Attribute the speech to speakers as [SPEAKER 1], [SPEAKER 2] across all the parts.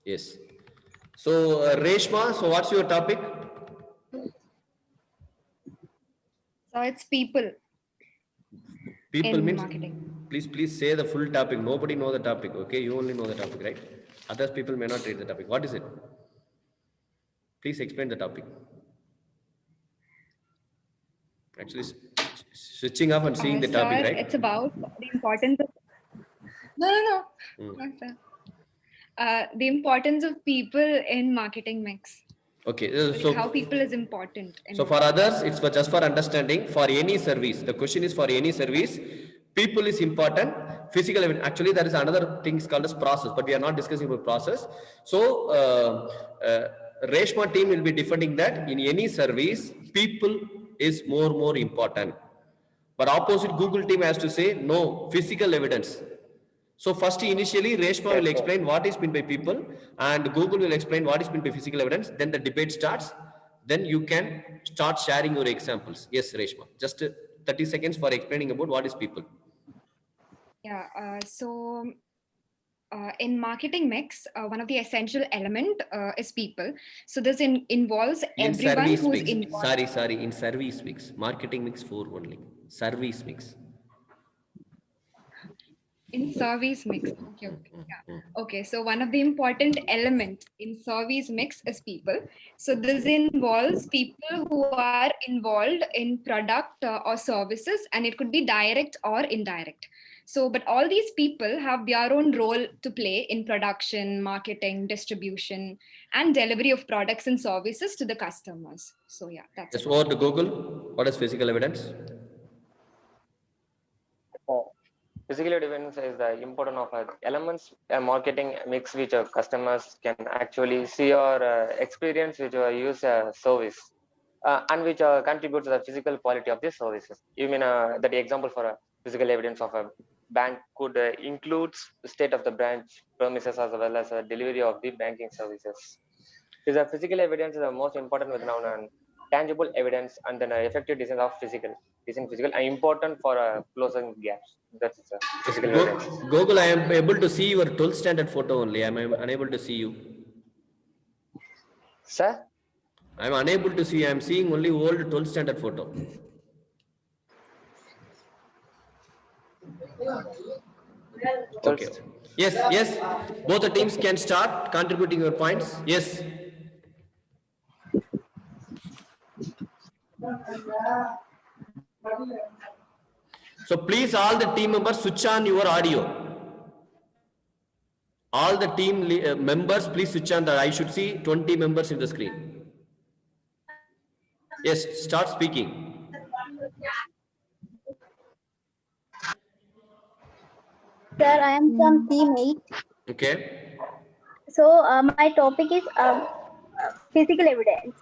[SPEAKER 1] Yes. So, Reshma, so what's your topic?
[SPEAKER 2] So it's people
[SPEAKER 1] People
[SPEAKER 2] in
[SPEAKER 1] means,
[SPEAKER 2] marketing.
[SPEAKER 1] please say the full topic. Nobody know the topic, okay? You only know the topic, right? Other people may not read the topic. What is it? Please explain the topic. Actually, switching off and seeing the topic,
[SPEAKER 2] Sir,
[SPEAKER 1] right?
[SPEAKER 2] it's about the importance of no. No, sir. The importance of people in marketing mix.
[SPEAKER 1] Okay,
[SPEAKER 2] Like how people is important in
[SPEAKER 1] so for
[SPEAKER 2] marketing.
[SPEAKER 1] others, it's for just for understanding. For any service, the question is for any service, people is important. Physical evidence. Actually, there is another thing called as process, but we are not discussing about process. So, Reshma team will be defending that in any service, people is more important. But opposite Google team has to say no, physical evidence. So first initially Reshma will
[SPEAKER 3] Yes, sir.
[SPEAKER 1] explain what is meant by people and Google will explain what is meant by physical evidence. Then the debate starts. Then you can start sharing your examples. Yes, Reshma. Just 30 seconds for explaining about what is people.
[SPEAKER 2] Yeah. In marketing mix, one of the essential element is people. So this involves
[SPEAKER 1] In
[SPEAKER 2] everyone
[SPEAKER 1] service
[SPEAKER 2] who's
[SPEAKER 1] mix.
[SPEAKER 2] involved.
[SPEAKER 1] Sorry. In service mix. Marketing mix 4 only. Service mix.
[SPEAKER 2] In service mix. Okay. Yeah. Okay. So one of the important element in service mix is people. So this involves people who are involved in product or services, and it could be direct or indirect. So, but all these people have their own role to play in production, marketing, distribution, and delivery of products and services to the customers. So, yeah, that's
[SPEAKER 1] Yes,
[SPEAKER 2] it.
[SPEAKER 1] over to Google. What is physical evidence?
[SPEAKER 3] Physical evidence is the important of elements marketing mix which customers can actually see or experience which use service and which contribute to the physical quality of the services. You mean that the example for a physical evidence of a bank could includes the state of the branch premises as well as delivery of the banking services. Is a physical evidence is the most important with now and tangible evidence and then effective design of physical and important for closing gaps. That's
[SPEAKER 1] Yes,
[SPEAKER 3] physical evidence.
[SPEAKER 1] Google, I am able to see your 12th standard photo only. I am unable to see you.
[SPEAKER 3] Sir?
[SPEAKER 1] I am unable to see. I am seeing only old 12th standard photo. Okay. Yes. Both the teams can start contributing your points. Yes. So please, all the team members, switch on your audio. All the team members, please switch on the. I should see 20 members in the screen. Yes, start speaking.
[SPEAKER 4] Sir, I am from team 8.
[SPEAKER 1] Okay.
[SPEAKER 4] So my topic is physical evidence.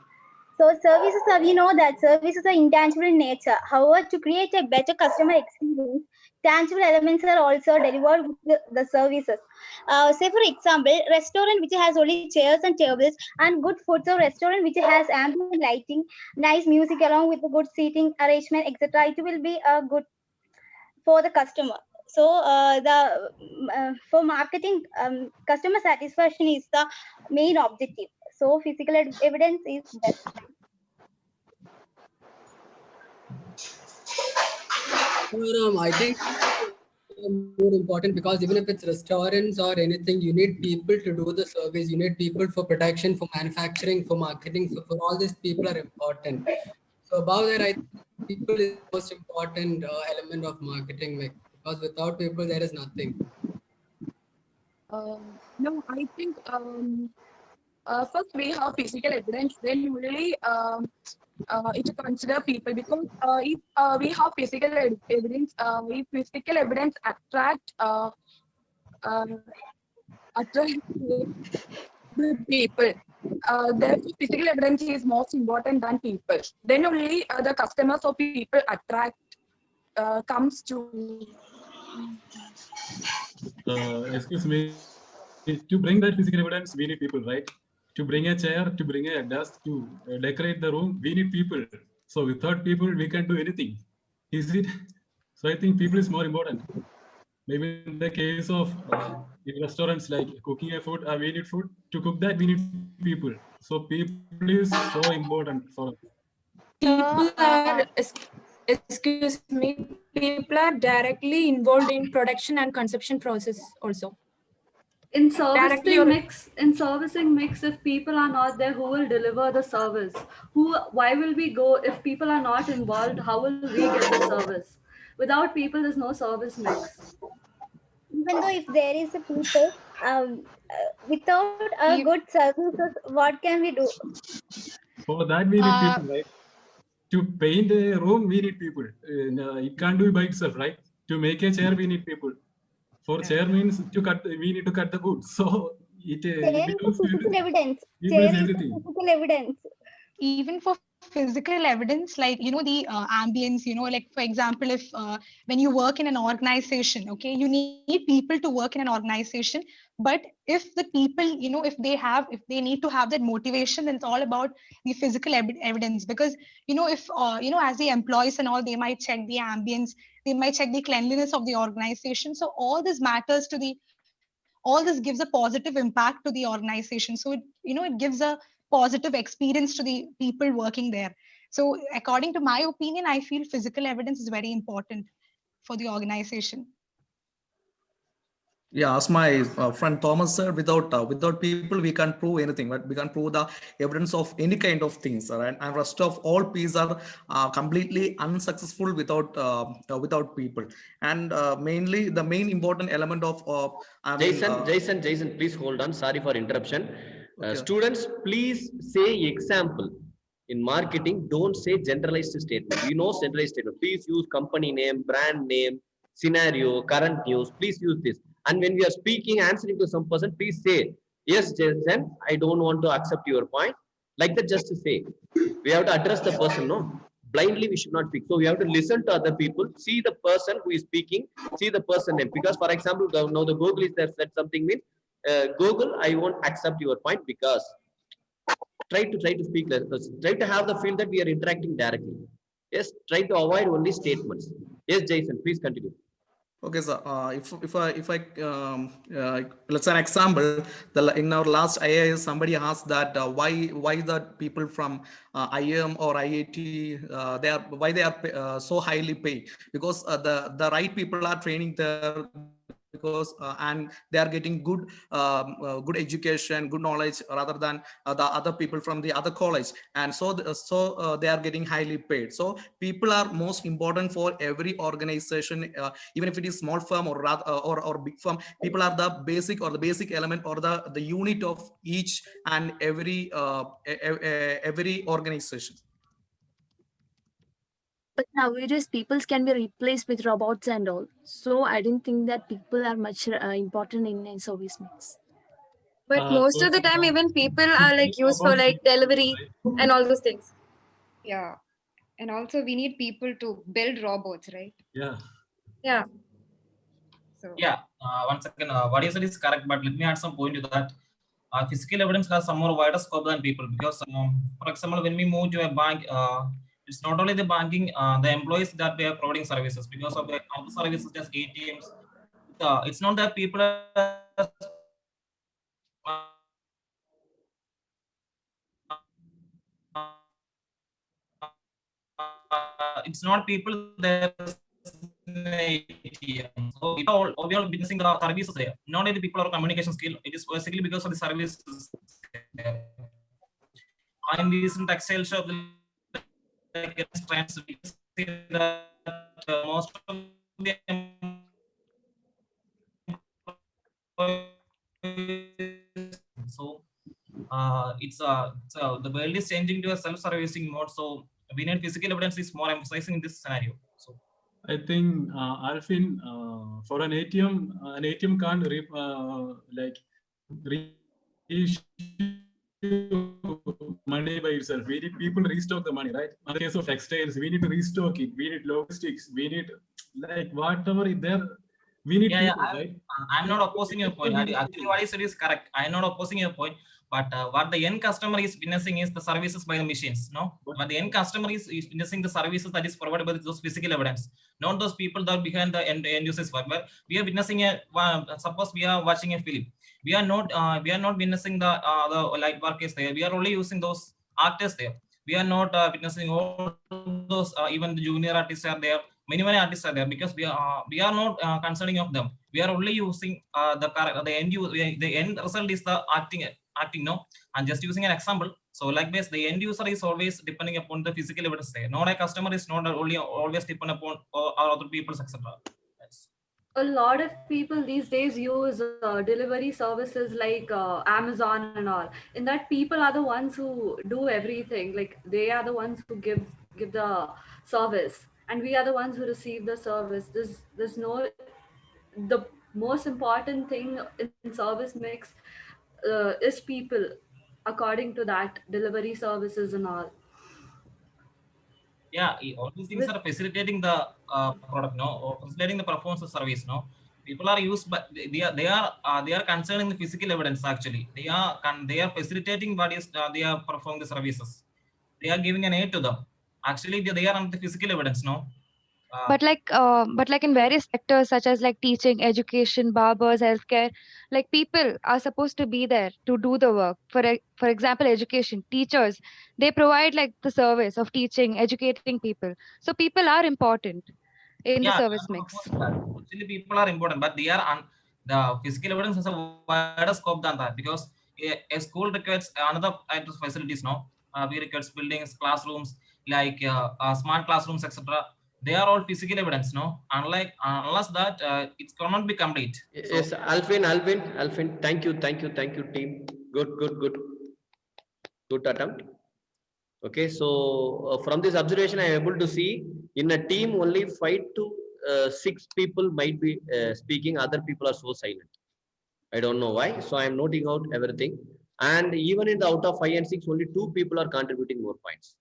[SPEAKER 4] So services are, we know that services are intangible in nature. However, to create a better customer experience, tangible elements are also delivered with the services. Say for example, restaurant which has only chairs and tables and good food. So restaurant which has ambient lighting, nice music along with the good seating arrangement, etc. It will be good for the customer. So for marketing, customer satisfaction is the main objective. So physical evidence is best.
[SPEAKER 5] I think more important because even if it's restaurants or anything, you need people to do the service. You need people for production, for manufacturing, for marketing. So for all these people are important. So above that, I think people is the most important element of marketing mix because without people there is nothing.
[SPEAKER 6] No, I think first we have physical evidence, then really it consider people because if we have physical evidence, if physical evidence attract the people. Therefore, physical evidence is most important than people. Then only the customers or people attract comes to.
[SPEAKER 7] Excuse me. To bring that physical evidence, we need people, right? To bring a chair, to bring a desk, to decorate the room, we need people. So without people, we can do anything. Is it? So I think people is more important. Maybe in the case of in restaurants like cooking a food, we need food. To cook that, we need people. So people is so important for us.
[SPEAKER 8] People are, excuse me, people are directly involved in production and consumption process also.
[SPEAKER 9] In
[SPEAKER 8] Directly
[SPEAKER 9] servicing
[SPEAKER 8] or-
[SPEAKER 9] mix, if people are not there, who will deliver the service? Why will we go if people are not involved? How will we get the service? Without people, there's no service mix.
[SPEAKER 4] Even though if there is a people, without a
[SPEAKER 2] You-
[SPEAKER 4] good services, what can we do?
[SPEAKER 7] For that, we need people, right? To paint a room, we need people. No, it can't do it by itself, right? To make a chair, we need people. For chair means to cut. We need to cut the wood. So it
[SPEAKER 4] There is
[SPEAKER 7] becomes
[SPEAKER 4] physical evidence.
[SPEAKER 7] People
[SPEAKER 4] There
[SPEAKER 7] is
[SPEAKER 4] is
[SPEAKER 7] everything.
[SPEAKER 4] physical evidence.
[SPEAKER 10] Even for physical evidence, like the ambience, like for example, if when you work in an organization, okay, you need people to work in an organization. But if the people, if they need to have that motivation, then it's all about the physical evidence. Because if as the employees and all, they might check the ambience, they might check the cleanliness of the organization. So all this matters to all this gives a positive impact to the organization. So it gives a positive experience to the people working there. So according to my opinion, I feel physical evidence is very important for the organization.
[SPEAKER 11] Yeah, as my friend Thomas said, without people we can't prove anything, but we can prove the evidence of any kind of things, right? And rest of all P's are completely unsuccessful without people. And mainly the main important element of
[SPEAKER 1] Jason, please hold on. Sorry for interruption.
[SPEAKER 11] Okay.
[SPEAKER 1] Students, please say example. In marketing, don't say generalized statement. Generalized statement. Please use company name, brand name, scenario, current news. Please use this. And when we are speaking, answering to some person, please say, yes, Jason, I don't want to accept your point. Like that, just to say. We have to address the person, no? Blindly, we should not speak. So we have to listen to other people, see the person who is speaking, see the person name. Because, for example, now the Google is there, said something means, Google, I won't accept your point because try to speak less. Try to have the feel that we are interacting directly. Yes, try to avoid only statements. Yes, Jason, please continue.
[SPEAKER 11] Okay, so if I let's say an example, in our last IIS, somebody asked that why the people from IIM or IIT why they are so highly paid, because the right people are training there, because and they are getting good education, good knowledge, rather than the other people from the other college, and so they are getting highly paid. So people are most important for every organization, even if it is small firm or or big firm. People are the basic element or the unit of each and every organization.
[SPEAKER 12] But nowadays, people can be replaced with robots and all. So I didn't think that people are much important in a service mix.
[SPEAKER 13] But most of the time, even people are like used for like delivery and all those things.
[SPEAKER 2] Yeah. And also we need people to build robots, right?
[SPEAKER 7] Yeah.
[SPEAKER 13] Yeah.
[SPEAKER 2] So
[SPEAKER 14] Yeah. Once again, what you said is correct, but let me add some point to that. Physical evidence has some more wider scope than people, because, for example, when we move to a bank, it's not only the banking, the employees that they are providing services, because of the other services such as ATMs. It's not that people are it's not people there. So we are witnessing the services there. Not only the people or communication skill, it is basically because of the services. I'm recent textile shop, like trends, we see that most of the so the world is changing to a self-servicing mode. So we need physical evidence is more emphasizing in this scenario. So
[SPEAKER 7] I think Alvin, for an ATM can't money by itself. We need people to restock the money, right? In the case of textiles, we need to restock it. We need logistics. We need like whatever is there. We need people, right?
[SPEAKER 14] I'm not opposing your point. Actually, what you said is correct. I'm not opposing your point. but what the end customer is witnessing is the services by the machines. No, but the end customer is witnessing the services that is provided by those physical evidence, not those people that are behind the end users work. But we are witnessing a suppose we are watching a film. We are not witnessing the light work is there. We are only using those actors there. We are not witnessing all those even the junior artists are there. Many artists are there because we are not concerning of them. We are only using the end result is the acting no, and just using an example. So like this, the end user is always depending upon the physical evidence there. Not a customer is not only always depend upon other people's etc.
[SPEAKER 9] A lot of people these days use delivery services like Amazon and all. In that, people are the ones who do everything. Like they are the ones who give the service, and we are the ones who receive the service. There's no, the most important thing in service mix is people, according to that delivery services and all.
[SPEAKER 14] Yeah, all these things are facilitating the product, no, or facilitating the performance of service, no. People are used, but they are concerned in the physical evidence. Actually, they are facilitating what is they are performing the services. They are giving an aid to them. Actually, they are on the physical evidence, no.
[SPEAKER 15] But like in various sectors such as like teaching, education, barbers, healthcare, like people are supposed to be there to do the work. For example, education, teachers, they provide like the service of teaching, educating people. So people are important in the service mix.
[SPEAKER 14] Actually, people are important, but they are the physical evidence has a wider scope than that, because a school requires another type of facilities, no. We requires buildings, classrooms, like smart classrooms, etc. They are all physical evidence, no. Unlike unless that it cannot be complete.
[SPEAKER 1] Yes, Alvin, thank you, team. Good attempt. Okay, so from this observation, I am able to see in a team only 5 to 6 people might be speaking. Other people are so silent. I don't know why. So I am noting out everything. And even in the out of 5 and 6, only 2 people are contributing more points.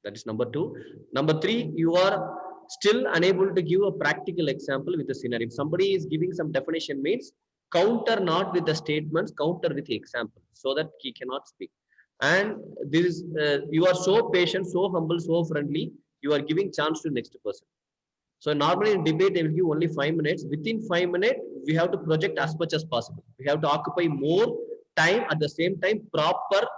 [SPEAKER 1] That is number 2. Number 3, you are still unable to give a practical example with a scenario. If somebody is giving some definition, means counter not with the statements, counter with the example, so that he cannot speak. And this is you are so patient, so humble, so friendly. You are giving chance to next person. So normally in debate, they will give only 5 minutes. Within 5 minutes, we have to project as much as possible. We have to occupy more time. At the same time, proper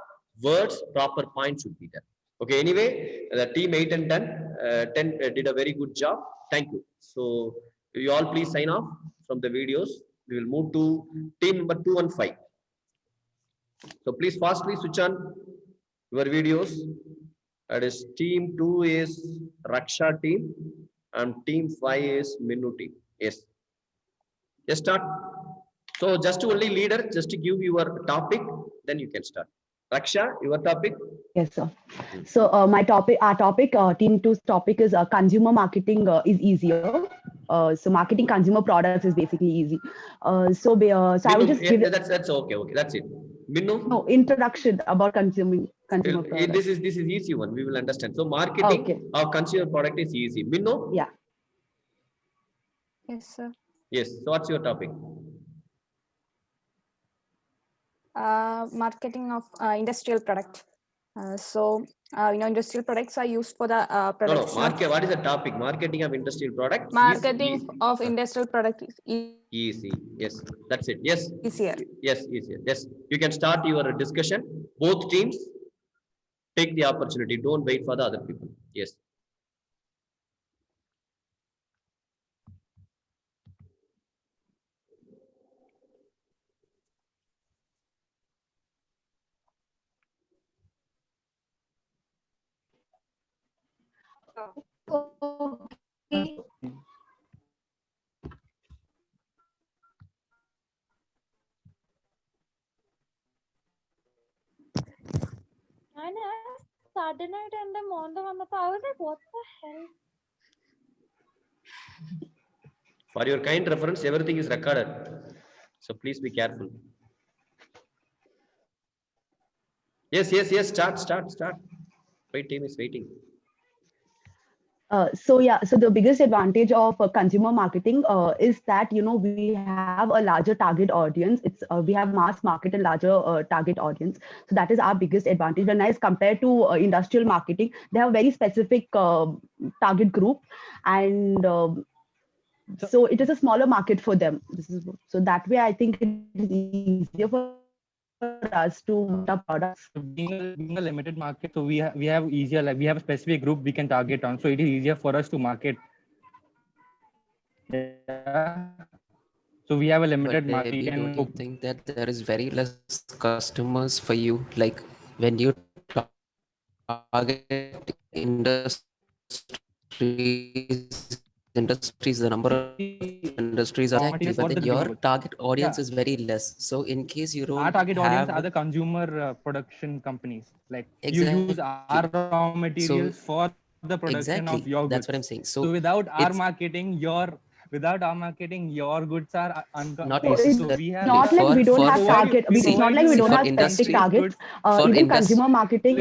[SPEAKER 1] words, proper points should be there. Okay, anyway, the team 8 and 10 did a very good job. Thank you. So you all please sign off from the videos. We will move to team number 2 and 5. So please fastly switch on your videos. That is team 2 is Raksha team and team 5 is Minnu team. Yes. Yes, start. So just only leader, just to give your topic, then you can start. Raksha, your topic?
[SPEAKER 16] Yes, sir. So our topic, team 2's topic is consumer marketing is easier. So marketing consumer products is basically easy. So I will just give
[SPEAKER 1] that's okay. That's it. Minnu?
[SPEAKER 16] No, introduction about consumer products.
[SPEAKER 1] This is easy one. We will understand. So marketing of consumer product is easy. Minnu?
[SPEAKER 16] Yeah.
[SPEAKER 15] Yes, sir.
[SPEAKER 1] Yes. So what's your topic?
[SPEAKER 17] Marketing of industrial product. Industrial products are used for the production.
[SPEAKER 1] No, what is the topic? Marketing of industrial product.
[SPEAKER 17] Marketing of industrial product is
[SPEAKER 1] easy. Yes, that's it. Yes.
[SPEAKER 17] Easier.
[SPEAKER 1] Yes, easier. Yes, you can start your discussion. Both teams take the opportunity. Don't wait for the other people. Yes.
[SPEAKER 17] Okay.
[SPEAKER 18] Saturday night and the Monday I was like, what the hell?
[SPEAKER 1] For your kind reference, everything is recorded. So please be careful. Yes. Start. Wait, team is waiting.
[SPEAKER 16] So the biggest advantage of consumer marketing is that we have a larger target audience. We have mass market and larger target audience. So that is our biggest advantage. When as compared to industrial marketing, they have very specific target group, and so it is a smaller market for them. So that way, I think it is easier for us to put up products.
[SPEAKER 19] Being a limited market, so we have easier, like we have a specific group we can target on, so it is easier for us to market. Yeah. So we have a limited
[SPEAKER 20] But
[SPEAKER 19] market.
[SPEAKER 20] maybe don't you think that there is very less customers for you? Like when you target industries, the number of industries are active, but then your target audience is very less. So in case you don't
[SPEAKER 19] our target audience
[SPEAKER 20] have
[SPEAKER 19] are the consumer production companies. Like
[SPEAKER 20] Exactly.
[SPEAKER 19] you use our raw materials for the production of
[SPEAKER 20] Exactly.
[SPEAKER 19] your goods.
[SPEAKER 20] That's what I'm saying. So
[SPEAKER 19] without our
[SPEAKER 20] it's
[SPEAKER 19] marketing, your goods are
[SPEAKER 20] not
[SPEAKER 16] So it's
[SPEAKER 20] necessarily
[SPEAKER 19] we have
[SPEAKER 16] not like we don't have target. It's not like we don't
[SPEAKER 20] for
[SPEAKER 16] have specific
[SPEAKER 20] industry,
[SPEAKER 16] targets.
[SPEAKER 20] for
[SPEAKER 16] Even
[SPEAKER 20] industry,
[SPEAKER 16] consumer marketing,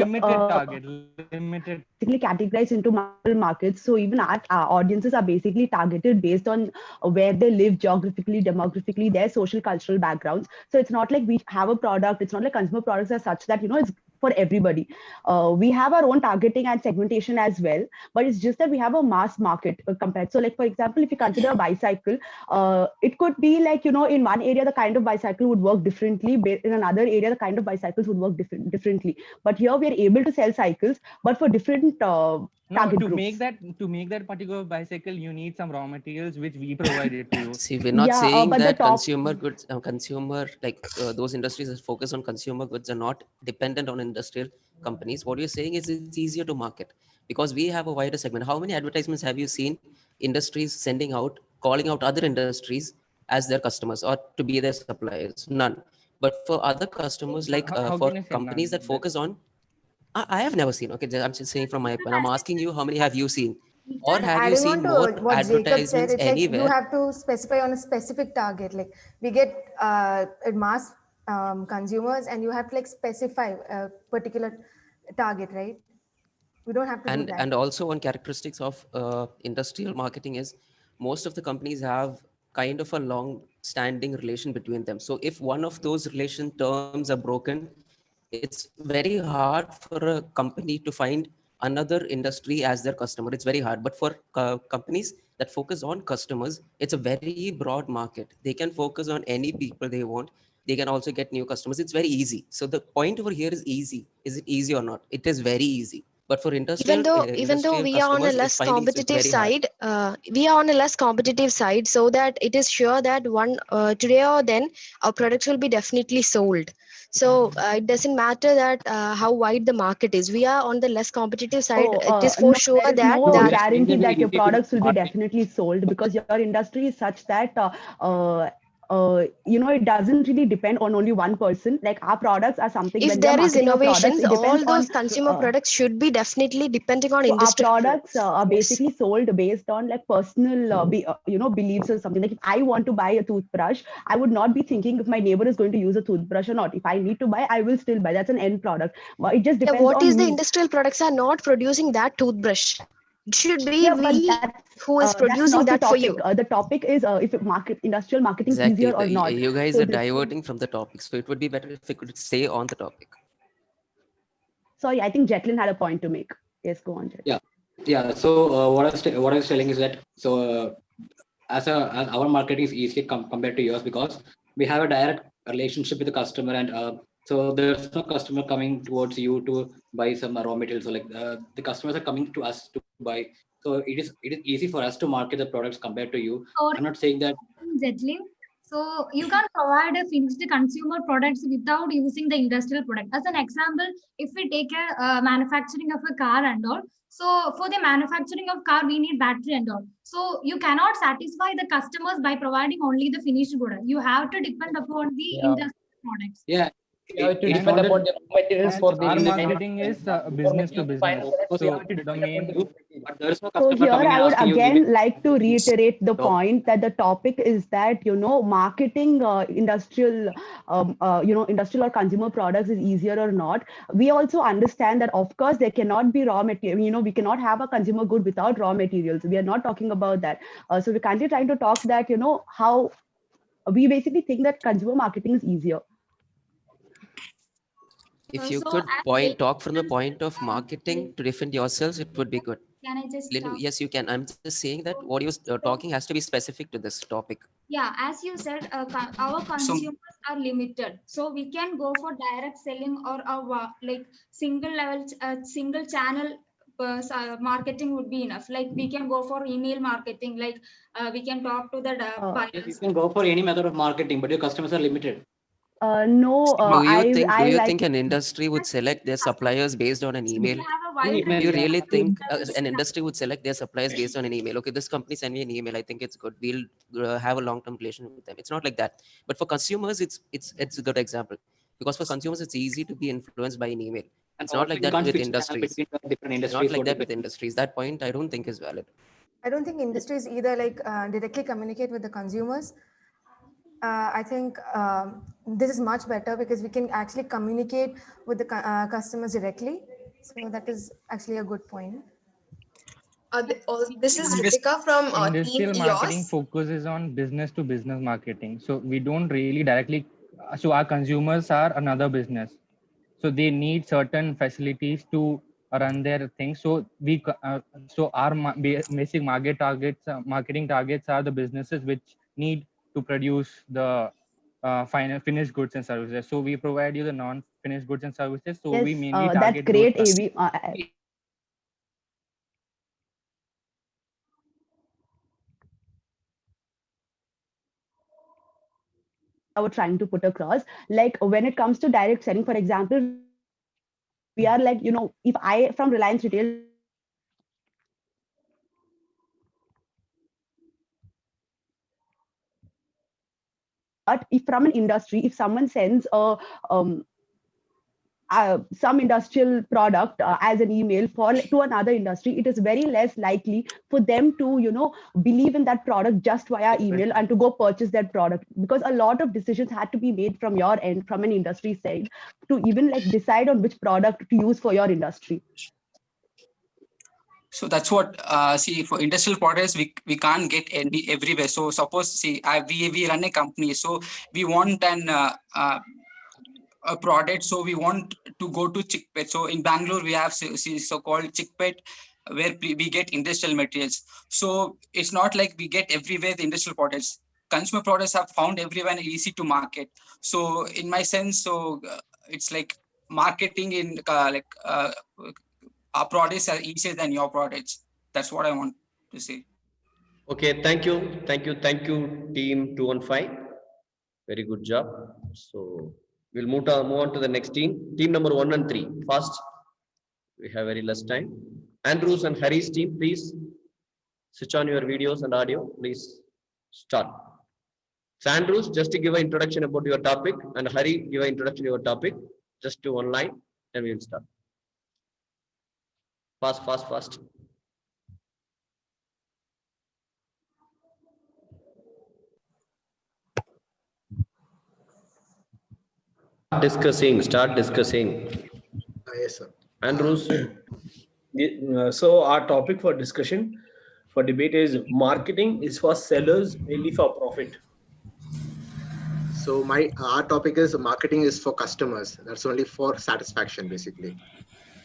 [SPEAKER 19] limited.
[SPEAKER 16] basically categorized into multiple markets. So even our audiences are basically targeted based on where they live geographically, demographically, their social cultural backgrounds. So it's not like we have a product. It's not like consumer products are such that it's for everybody. We have our own targeting and segmentation as well, but it's just that we have a mass market compared. So like, for example, if you consider a bicycle, it could be like, in one area, the kind of bicycle would work differently. In another area, the kind of bicycles would work differently. But here we are able to sell cycles, but for different target
[SPEAKER 19] to
[SPEAKER 16] groups.
[SPEAKER 19] make that particular bicycle, you need some raw materials which we provided to you.
[SPEAKER 20] See, we're not saying that consumer goods, those industries that focus on consumer goods are not dependent on industrial companies. What you're saying is it's easier to market because we have a wider segment. How many advertisements have you seen industries sending out, calling out other industries as their customers or to be their suppliers? None. But for other customers, like for companies that focus on, I have never seen. Okay, I'm just saying from my point. I'm asking you, how many have you seen? Or have you
[SPEAKER 21] Adding
[SPEAKER 20] seen
[SPEAKER 21] on
[SPEAKER 20] more
[SPEAKER 21] to what Jacob said,
[SPEAKER 20] advertisements
[SPEAKER 21] it's like you
[SPEAKER 20] anywhere?
[SPEAKER 21] have to specify on a specific target. Like we get mass consumers, and you have to like specify a particular target, right? We don't have to do that.
[SPEAKER 20] And also one characteristics of industrial marketing is most of the companies have kind of a long standing relation between them. So if one of those relation terms are broken, it's very hard for a company to find another industry as their customer. It's very hard. But for companies that focus on customers, it's a very broad market. They can focus on any people they want. They can also get new customers. It's very easy. So the point over here is easy. Is it easy or not? It is very easy. But for industrial,
[SPEAKER 13] Even though we are on a less competitive side, so that it is sure that today or then our products will be definitely sold. So it doesn't matter that how wide the market is. We are on the less competitive side. It is for sure
[SPEAKER 16] there is
[SPEAKER 13] that
[SPEAKER 16] no guarantee that your products will be definitely sold, because your industry is such that it doesn't really depend on only one person. Like our products are something.
[SPEAKER 13] if
[SPEAKER 16] when we are
[SPEAKER 13] there is
[SPEAKER 16] marketing our products,
[SPEAKER 13] innovations,
[SPEAKER 16] it depends
[SPEAKER 13] all those
[SPEAKER 16] on,
[SPEAKER 13] consumer products should be definitely depending on
[SPEAKER 16] so our
[SPEAKER 13] industry.
[SPEAKER 16] products are basically sold based on like personal beliefs or something. Like if I want to buy a toothbrush, I would not be thinking if my neighbor is going to use a toothbrush or not. If I need to buy, I will still buy. That's an end product. It just depends
[SPEAKER 13] what
[SPEAKER 16] on
[SPEAKER 13] is the
[SPEAKER 16] me.
[SPEAKER 13] industrial products are not producing that toothbrush? It should be
[SPEAKER 16] Yeah, but
[SPEAKER 13] we who is producing
[SPEAKER 16] that's not
[SPEAKER 13] that for you.
[SPEAKER 16] The topic is if industrial marketing is
[SPEAKER 20] Exactly.
[SPEAKER 16] easier or not.
[SPEAKER 20] You guys
[SPEAKER 16] So
[SPEAKER 20] are diverting from the topic. So it would be better if we could stay on the topic.
[SPEAKER 16] Sorry, I think Jetlin had a point to make. Yes, go on, Jetlin.
[SPEAKER 22] Yeah. So what I was telling is that as our marketing is easier compared to yours, because we have a direct relationship with the customer, and so there's no customer coming towards you to buy some raw materials. So like the customers are coming to us to buy. So it is easy for us to market the products compared to you. I'm not saying that.
[SPEAKER 23] Jetlin. So you can provide a finished consumer products without using the industrial product. As an example, if we take a manufacturing of a car and all, so for the manufacturing of car, we need battery and all. So you cannot satisfy the customers by providing only the finished product. You have to depend upon the industrial products.
[SPEAKER 22] Yeah,
[SPEAKER 3] We have to
[SPEAKER 22] It
[SPEAKER 3] depend
[SPEAKER 22] founded-
[SPEAKER 3] upon the raw materials for the
[SPEAKER 19] Our
[SPEAKER 3] design.
[SPEAKER 19] marketing is business to business. So the main.
[SPEAKER 22] But there is no
[SPEAKER 16] So
[SPEAKER 22] customer
[SPEAKER 16] here
[SPEAKER 22] coming and
[SPEAKER 16] I would
[SPEAKER 22] asking you, give
[SPEAKER 16] again
[SPEAKER 22] me-
[SPEAKER 16] like to reiterate the
[SPEAKER 22] So-
[SPEAKER 16] point that the topic is that, you know, marketing industrial, industrial or consumer products is easier or not. We also understand that, of course, there cannot be raw material. You know, we cannot have a consumer good without raw materials. We are not talking about that. So we're currently trying to talk that, you know, how we basically think that consumer marketing is easier.
[SPEAKER 20] If you
[SPEAKER 23] So
[SPEAKER 20] could
[SPEAKER 23] as
[SPEAKER 20] talk from the point of marketing to defend yourselves, it would be good.
[SPEAKER 23] Can I just
[SPEAKER 20] Linu,
[SPEAKER 23] talk?
[SPEAKER 20] yes, you can. I'm just saying that what you're talking has to be specific to this topic.
[SPEAKER 23] Yeah, as you said, our consumers are limited, so we can go for direct selling or like single level, single channel marketing would be enough. Like we can go for email marketing, like we can talk to the
[SPEAKER 22] Yes,
[SPEAKER 23] buyers.
[SPEAKER 22] you can go for any method of marketing, but your customers are limited.
[SPEAKER 16] No,
[SPEAKER 20] Do you
[SPEAKER 16] I like
[SPEAKER 20] think an industry would select their suppliers based on an email?
[SPEAKER 23] wide
[SPEAKER 20] Do
[SPEAKER 23] range
[SPEAKER 20] you
[SPEAKER 23] of
[SPEAKER 20] really think
[SPEAKER 23] services.
[SPEAKER 20] an industry would select their suppliers based on an email? Okay, this company send me an email. I think it's good. We'll have a long-term relationship with them. It's not like that. But for consumers, it's a good example because for consumers, it's easy to be influenced by an email. It's not
[SPEAKER 22] Also,
[SPEAKER 20] like
[SPEAKER 22] you
[SPEAKER 20] that
[SPEAKER 22] can't
[SPEAKER 20] with
[SPEAKER 22] fix that
[SPEAKER 20] industries.
[SPEAKER 22] between the different
[SPEAKER 20] It's
[SPEAKER 22] industries
[SPEAKER 20] not like
[SPEAKER 22] for
[SPEAKER 20] that with
[SPEAKER 22] different-
[SPEAKER 20] industries. That point I don't think is valid.
[SPEAKER 21] I don't think industries either like directly communicate with the consumers. I think this is much better because we can actually communicate with the customers directly. So that is actually a good point.
[SPEAKER 5] This is Ritika from
[SPEAKER 19] Industrial
[SPEAKER 5] Team
[SPEAKER 19] marketing
[SPEAKER 5] EOS.
[SPEAKER 19] focuses on business to business marketing. So we don't really directly, so our consumers are another business. So they need certain facilities to run their things. So our basic marketing targets are the businesses which need to produce the finished goods and services. So we provide you the non-finished goods and services. So we
[SPEAKER 16] Yes,
[SPEAKER 19] mainly
[SPEAKER 16] that's
[SPEAKER 19] target
[SPEAKER 16] great,
[SPEAKER 19] those
[SPEAKER 16] AV. I was trying to put across, like when it comes to direct selling, for example, we are like, you know, if I from Reliance Retail but if from an industry, if someone sends a some industrial product as an email to another industry, it is very less likely for them to, you know, believe in that product just via email and to go purchase that product, because a lot of decisions had to be made from your end, from an industry side, to even like decide on which product to use for your industry.
[SPEAKER 6] So that's what see, for industrial products we can't get any everywhere. So suppose see we run a company, so we want a product, so we want to go to Chickpet. So in Bangalore we have so-called Chickpet where we get industrial materials. So it's not like we get everywhere the industrial products. Consumer products are found everywhere and easy to market. So in my sense, it's like marketing in our products are easier than your products. That's what I want to say.
[SPEAKER 1] Okay, thank you, team 215. Very good job. So we'll move on to the next team. Team number 1 and 3. Fast. We have very less time. Andrews and Harry's team, please switch on your videos and audio. Please start. So Andrews, just to give an introduction about your topic, and Harry, give an introduction to your topic. Just do one line, and we will start. Fast. Start discussing.
[SPEAKER 24] Yes, sir.
[SPEAKER 1] Andrews.
[SPEAKER 24] So our topic for discussion, for debate is marketing is for sellers, mainly for profit.
[SPEAKER 5] So our topic is marketing is for customers. That's only for satisfaction, basically.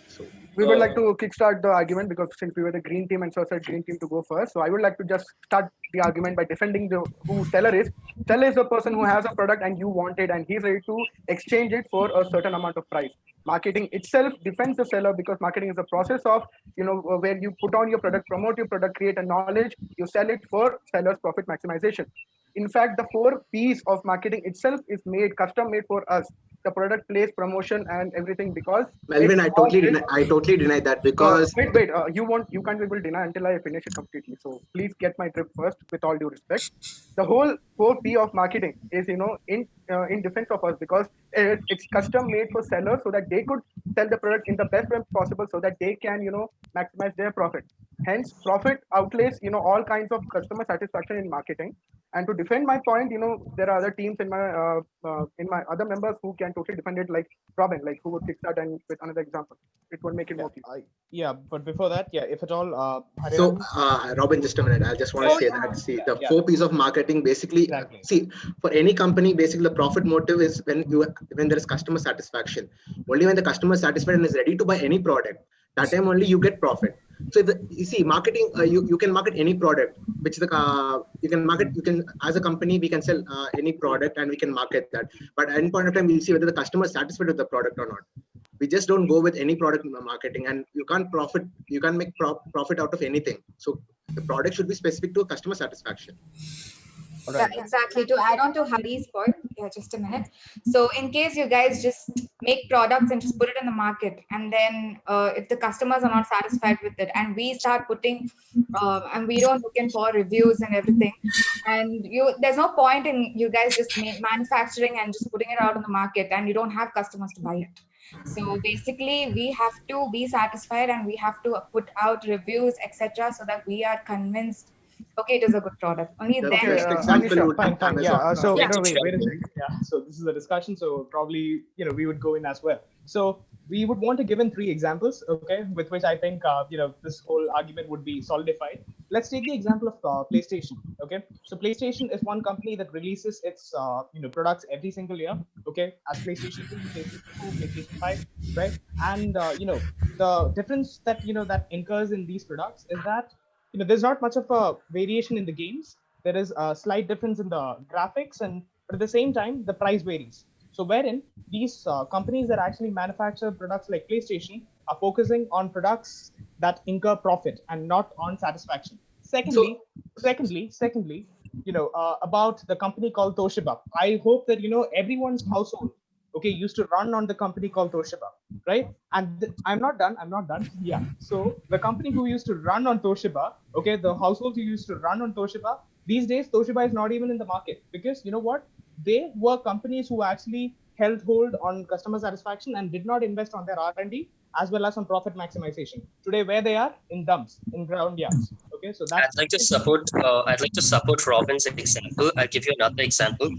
[SPEAKER 5] So
[SPEAKER 25] we would like to kickstart the argument because since we were the green team and so said green team to go first. So I would like to just start the argument by defending who seller is. Seller is the person who has a product and you want it and he's ready to exchange it for a certain amount of price. Marketing itself defends the seller because marketing is a process of, you know, where you put on your product, promote your product, create a knowledge, you sell it for seller's profit maximization. In fact, the 4 P's of marketing itself is custom made for us. the product place, promotion, and everything, because
[SPEAKER 5] Melvin,
[SPEAKER 25] it's
[SPEAKER 5] I totally
[SPEAKER 25] all
[SPEAKER 5] deny, I totally deny that because
[SPEAKER 25] wait, you can't be able to deny until I finish it completely. So please get my drift first, with all due respect. The whole 4P of marketing is, in defense of us, because it's custom made for sellers so that they could sell the product in the best way possible, so that they can, maximize their profit. Hence, profit outlays, all kinds of customer satisfaction in marketing. And to defend my point, there are other teams in my other members who can totally defend it, like Robin, like who would kickstart and with another example. It would make it more clear.
[SPEAKER 3] Yeah, but before that, yeah, if at all,
[SPEAKER 5] so Robin, just a minute. I just want to say that the 4 P's of marketing basically see, for any company, basically the profit motive is when there is customer satisfaction. Only when the customer is satisfied and is ready to buy any product, that time only you get profit. So you see, marketing, you can market any product, which you can as a company we can sell any product and we can market that. But at any point of time, we'll see whether the customer is satisfied with the product or not. We just don't go with any product in the marketing, and you can't make profit out of anything. So the product should be specific to customer satisfaction.
[SPEAKER 4] Yeah, exactly. To add on to Hari's point, yeah, just a minute. So in case you guys just make products and just put it in the market, and then if the customers are not satisfied with it, and we start putting, and we don't look in for reviews and everything, and there's no point in you guys just manufacturing and just putting it out on the market, and you don't have customers to buy it. So basically, we have to be satisfied, and we have to put out reviews, etc., so that we are convinced. Okay, it is a good product. Only then.
[SPEAKER 3] Fine. Yeah. So wait a second. Yeah. So this is a discussion. So probably we would go in as well. So we would want to give in 3 examples, okay, with which I think this whole argument would be solidified. Let's take the example of PlayStation. Okay. So PlayStation is one company that releases its products every single year. Okay, as PlayStation 2, PlayStation 4, PlayStation 5, right? And the difference that that incurs in these products is that there's not much of a variation in the games. There is a slight difference in the graphics, but at the same time, the price varies. So wherein these companies that actually manufacture products like PlayStation are focusing on products that incur profit and not on satisfaction. Secondly, about the company called Toshiba. I hope that everyone's household used to run on the company called Toshiba, right? And I'm not done. Yeah. So the company who used to run on Toshiba, the households who used to run on Toshiba, these days Toshiba is not even in the market, because you know what? They were companies who actually held hold on customer satisfaction and did not invest on their R&D as well as on profit maximization. Today, where they are? In dumps, in ground yards. Okay, so that's.
[SPEAKER 8] I'd like to support Robin's example. I'll give you another example.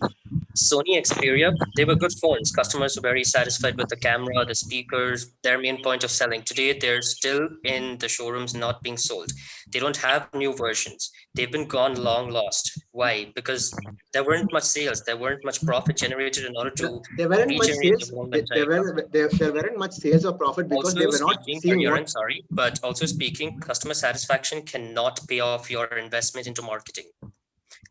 [SPEAKER 8] Sony Xperia, they were good phones. Customers were very satisfied with the camera, the speakers, their main point of selling. Today, they're still in the showrooms, not being sold. They don't have new versions. They've been gone long lost. Why? Because there weren't much sales. There weren't much profit generated in order to
[SPEAKER 5] there weren't much sales. There weren't much sales or profit because
[SPEAKER 8] also
[SPEAKER 5] they were not seeing
[SPEAKER 8] but also speaking, customer satisfaction cannot pay off your investment into marketing.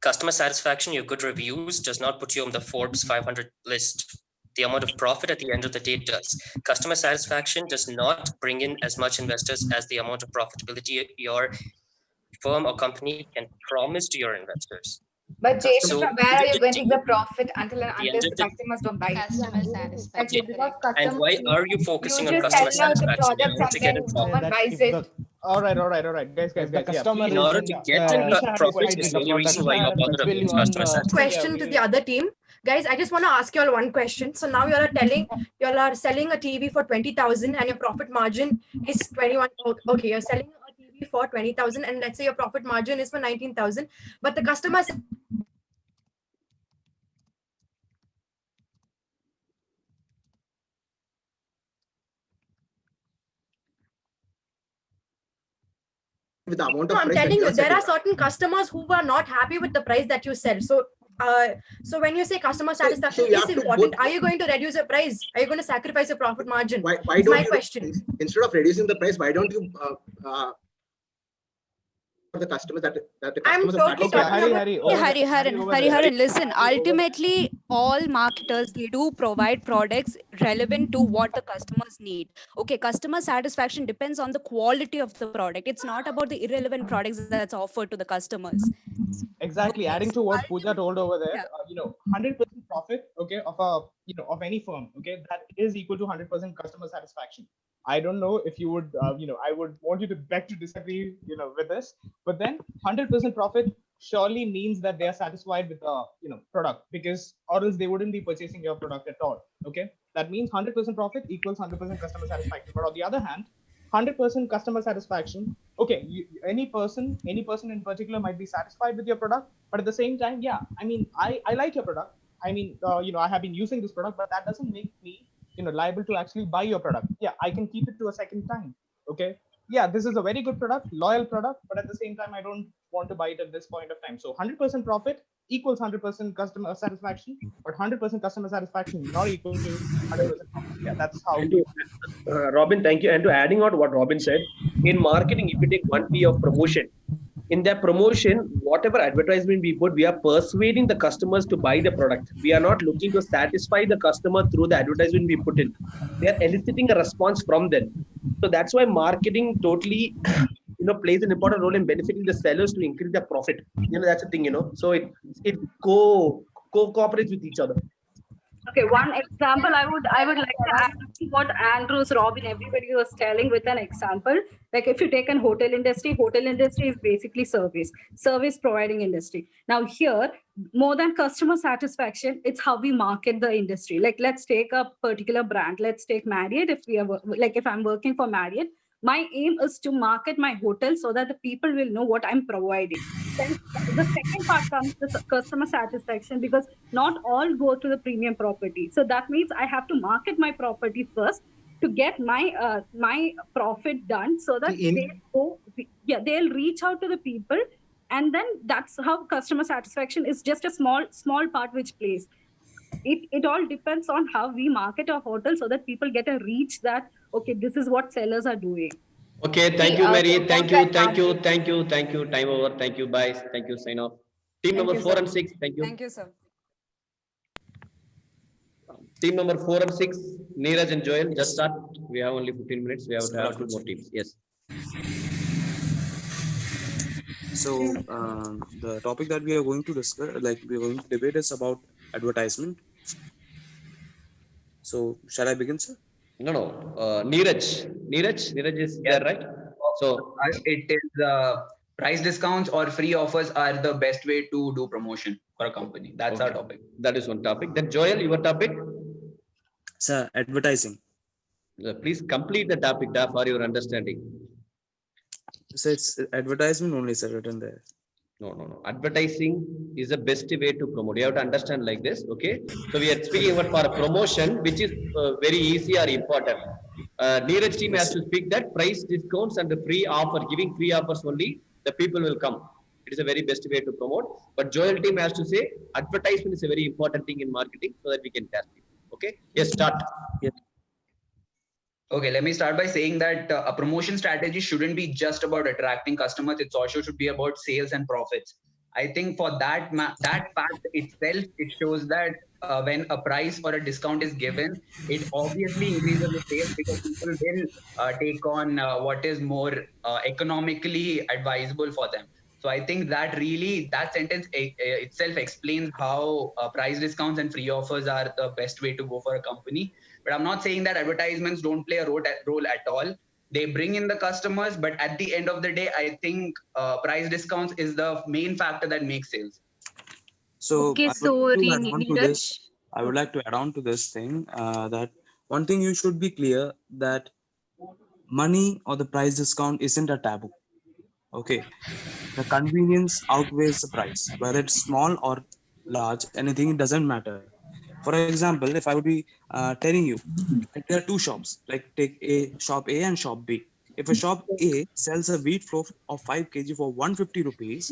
[SPEAKER 8] Customer satisfaction, your good reviews does not put you on the Forbes 500 list. The amount of profit at the end of the day does. Customer satisfaction does not bring in as much investors as the amount of profitability your firm or company can promise to your investors.
[SPEAKER 4] But Jason, from where are you getting the profit until the customers don't buy it?
[SPEAKER 8] Customer satisfaction. And why are you focusing on customer satisfaction?
[SPEAKER 4] No one buys it.
[SPEAKER 3] All right, guys.
[SPEAKER 8] In order to get profit is the only reason why you're bothered about customer satisfaction.
[SPEAKER 10] Question to the other team. Guys, I just want to ask you all one question. So now you are selling a TV for 20,000 and your profit margin is 21. Okay, you're selling a TV for 20,000 and let's say your profit margin is for 19,000, but the customer says
[SPEAKER 5] with the amount of
[SPEAKER 10] no, I'm telling you, there are certain customers who are not happy with the price that you sell. So, so when you say customer satisfaction is important, are you going to reduce your price? Are you going to sacrifice your profit margin?
[SPEAKER 5] Why don't my question. Instead of reducing the price, why don't you the customers that the customers
[SPEAKER 11] Hari, listen, ultimately all marketers, they do provide products relevant to what the customers need. Okay, customer satisfaction depends on the quality of the product. It's not about the irrelevant products that's offered to the customers.
[SPEAKER 3] Exactly. Adding to what Pooja told over there, 100% profit, okay, of a of any firm, okay, that is equal to 100% customer satisfaction. I don't know if you would, I would want you to beg to disagree, with this, but then 100% profit surely means that they are satisfied with the, product, because or else they wouldn't be purchasing your product at all. Okay, that means 100% profit equals 100% customer satisfaction. But on the other hand, 100% customer satisfaction. Okay, any person in particular might be satisfied with your product, but at the same time, yeah, I mean, I like your product. I mean, I have been using this product, but that doesn't make me, liable to actually buy your product. Yeah, I can keep it to a second time. Okay, yeah, this is a very good product, loyal product, but at the same time, I don't want to buy it at this point of time. So 100% profit equals 100% customer satisfaction, but 100% customer satisfaction is not equal to 100% profit. Yeah, that's how.
[SPEAKER 24] And Robin, thank you. And to adding on what Robin said, in marketing, if you take 1P of promotion, in that promotion, whatever advertisement we put, we are persuading the customers to buy the product. We are not looking to satisfy the customer through the advertisement we put in. We are eliciting a response from them. So that's why marketing totally, plays an important role in benefiting the sellers to increase their profit. That's the thing. So it cooperates with each other.
[SPEAKER 2] Okay, one example I would like to add to what Andrews, Robin, everybody was telling with an example. Like if you take an hotel industry is basically service providing industry. Now here, more than customer satisfaction, it's how we market the industry. Like let's take a particular brand. Let's take Marriott. If I'm working for Marriott, my aim is to market my hotel so that the people will know what I'm providing. Then the second part comes to customer satisfaction, because not all go to the premium property. So that means I have to market my property first to get my my profit done, so that they'll reach out to the people, and then that's how customer satisfaction is just a small part which plays. It all depends on how we market our hotel so that people get a reach that, okay, this is what sellers are doing.
[SPEAKER 1] Okay, thank you, Mary. Thank you. Time over. Thank you. Bye. Thank you. Sign off. Team number 4 and 6. Thank you.
[SPEAKER 7] Thank you, sir.
[SPEAKER 1] Team number 4 and 6, Neeraj and Joel, just start. We have only 15 minutes. We have to have 2 more teams. Yes.
[SPEAKER 9] So the topic that we are going to discuss, we are going to debate, is about advertisement. So shall I begin, sir?
[SPEAKER 1] No. Neeraj is there, right?
[SPEAKER 12] So it is price discounts or free offers are the best way to do promotion for a company. That's our topic.
[SPEAKER 1] That is one topic. Then Joel, your topic?
[SPEAKER 9] Sir, advertising.
[SPEAKER 1] Please complete the topic for your understanding.
[SPEAKER 9] So it's advertisement only, sir, written there.
[SPEAKER 1] No. Advertising is the best way to promote. You have to understand like this, okay? So we are speaking about for a promotion, which is very easy or important. Neeraj team has to speak that price discounts and the free offer, giving free offers only, the people will come. It is a very best way to promote. But Joel team has to say advertisement is a very important thing in marketing so that we can tell people. Okay? Yes, start. Yes.
[SPEAKER 12] Okay, let me start by saying that a promotion strategy shouldn't be just about attracting customers. It also should be about sales and profits. I think for that fact itself, it shows that when a price or a discount is given, it obviously increases the sales, because people will take on what is more economically advisable for them. So I think that sentence itself explains how price discounts and free offers are the best way to go for a company. But I'm not saying that advertisements don't play a role at all. They bring in the customers, but at the end of the day, I think price discounts is the main factor that makes sales.
[SPEAKER 9] So
[SPEAKER 2] Okay,
[SPEAKER 9] I would like to add on to this thing that one thing you should be clear, that money or the price discount isn't a taboo. Okay, the convenience outweighs the price, whether it's small or large, anything, it doesn't matter. For example, if I would be telling you, there are 2 shops, like take shop A and shop B. If a shop A sells a wheat flour of 5 kg for 150 rupees,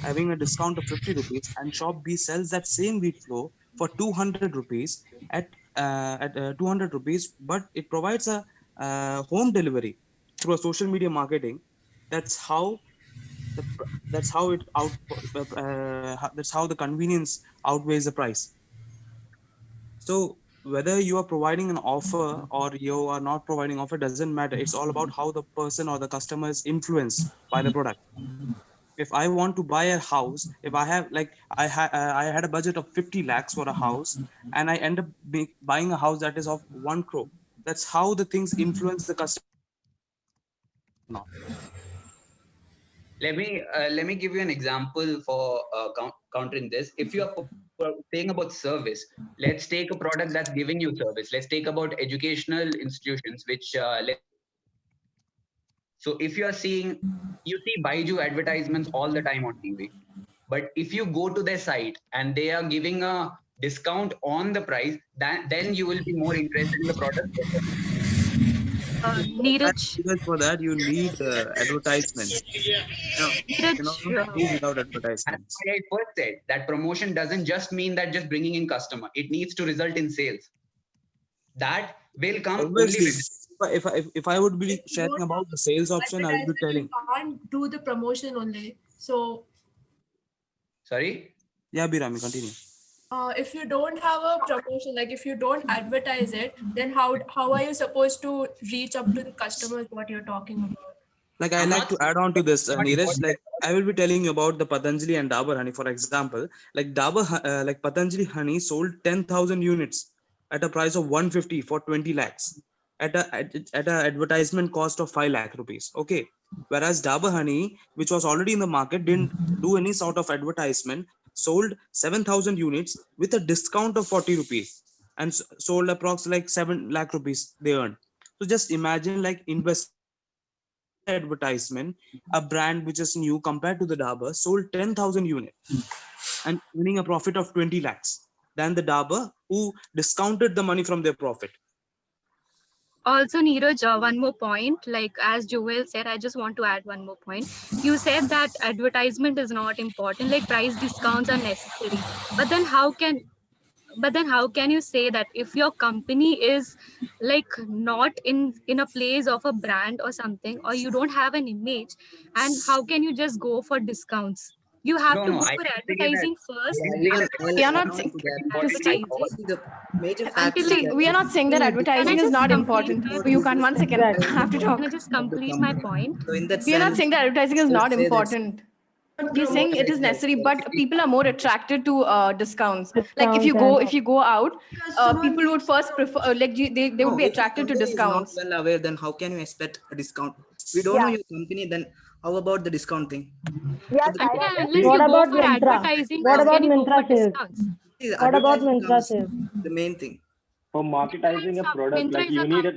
[SPEAKER 9] having a discount of 50 rupees, and shop B sells that same wheat flour for 200 rupees at 200 rupees, but it provides a home delivery through a social media marketing. That's how the convenience outweighs the price. So whether you are providing an offer or you are not providing offer doesn't matter. It's all about how the person or the customer is influenced by the product. if I want to buy a house, if I have like I had a budget of 50 lakhs for a house, and I end up buying a house that is of 1 crore. That's how the things influence the customer.
[SPEAKER 12] Let me give you an example for countering this. If you are saying about service, let's take a product that's giving you service. Let's take about educational institutions, which so if you are seeing, you see Baiju advertisements all the time on TV. But if you go to their site and they are giving a discount on the price, then you will be more interested in the product.
[SPEAKER 9] Neeraj, for that you need advertisements. You cannot do without advertisements.
[SPEAKER 12] That's why I first said that promotion doesn't just mean that just bringing in customer. It needs to result in sales. That will come
[SPEAKER 9] Obviously,
[SPEAKER 12] only with
[SPEAKER 9] if I would be sharing about the sales option, I would be telling.
[SPEAKER 10] You can't do the promotion only. So
[SPEAKER 12] sorry.
[SPEAKER 9] Yeah, Birami, continue.
[SPEAKER 10] If you don't have a promotion, like if you don't advertise it, then how are you supposed to reach up to the customers? What you're talking about?
[SPEAKER 9] Like I like to add on to this, Neeraj. Like I will be telling you about the Patanjali and Dabur honey, for example. Like like Patanjali honey sold 10,000 units at a price of 150 for 20 lakhs at a advertisement cost of 5 lakh rupees. Okay, whereas Dabur honey, which was already in the market, didn't do any sort of advertisement, sold 7,000 units with a discount of 40 rupees and sold approximately like 7 lakh rupees they earned. So just imagine like invest advertisement, a brand which is new compared to the Dabur sold 10,000 units and earning a profit of 20 lakhs than the Dabur who discounted the money from their profit.
[SPEAKER 7] Also, Neeraj, one more point, like as Joel said, I just want to add one more point. You said that advertisement is not important, like price discounts are necessary. But then how can you say that if your company is like not in a place of a brand or something, or you don't have an image, and how can you just go for discounts? You have to go for advertising first.
[SPEAKER 21] We are not saying we are not saying that advertising is not important. You can't. One second, I have to talk.
[SPEAKER 7] Can I just complete my point?
[SPEAKER 21] We are not saying that advertising is not important. We're saying it is necessary, but people are more attracted to discounts. Like if you go out, people would first prefer they would be attracted to discounts.
[SPEAKER 14] Well aware, then how can you expect a discount? We don't know your company, then how about the discount thing?
[SPEAKER 7] What about advertising?
[SPEAKER 15] What about Myntra sales? What about Myntra sales?
[SPEAKER 14] The main thing.
[SPEAKER 17] For marketizing a product, like you need a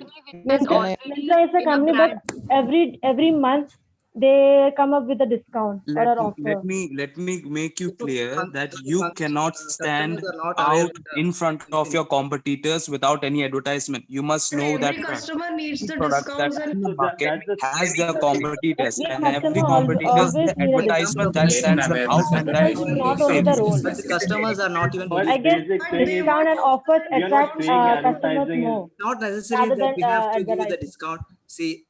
[SPEAKER 15] Myntra is a company, but every month they come up with a discount or an offer.
[SPEAKER 9] Let me make you clear that you cannot stand out in front of your competitors without any advertisement. You must know that
[SPEAKER 18] every customer needs the
[SPEAKER 9] product
[SPEAKER 18] discounts
[SPEAKER 9] that
[SPEAKER 18] and
[SPEAKER 9] the market has their competitors, and every competitor has the advertisement that stands them out and that
[SPEAKER 15] not only the role.
[SPEAKER 14] But the customers are not even.
[SPEAKER 15] I guess discount and offers attract customers more.
[SPEAKER 14] Not necessarily
[SPEAKER 15] rather
[SPEAKER 14] that we
[SPEAKER 15] than,
[SPEAKER 14] have to give the
[SPEAKER 15] advertising.
[SPEAKER 14] discount. See,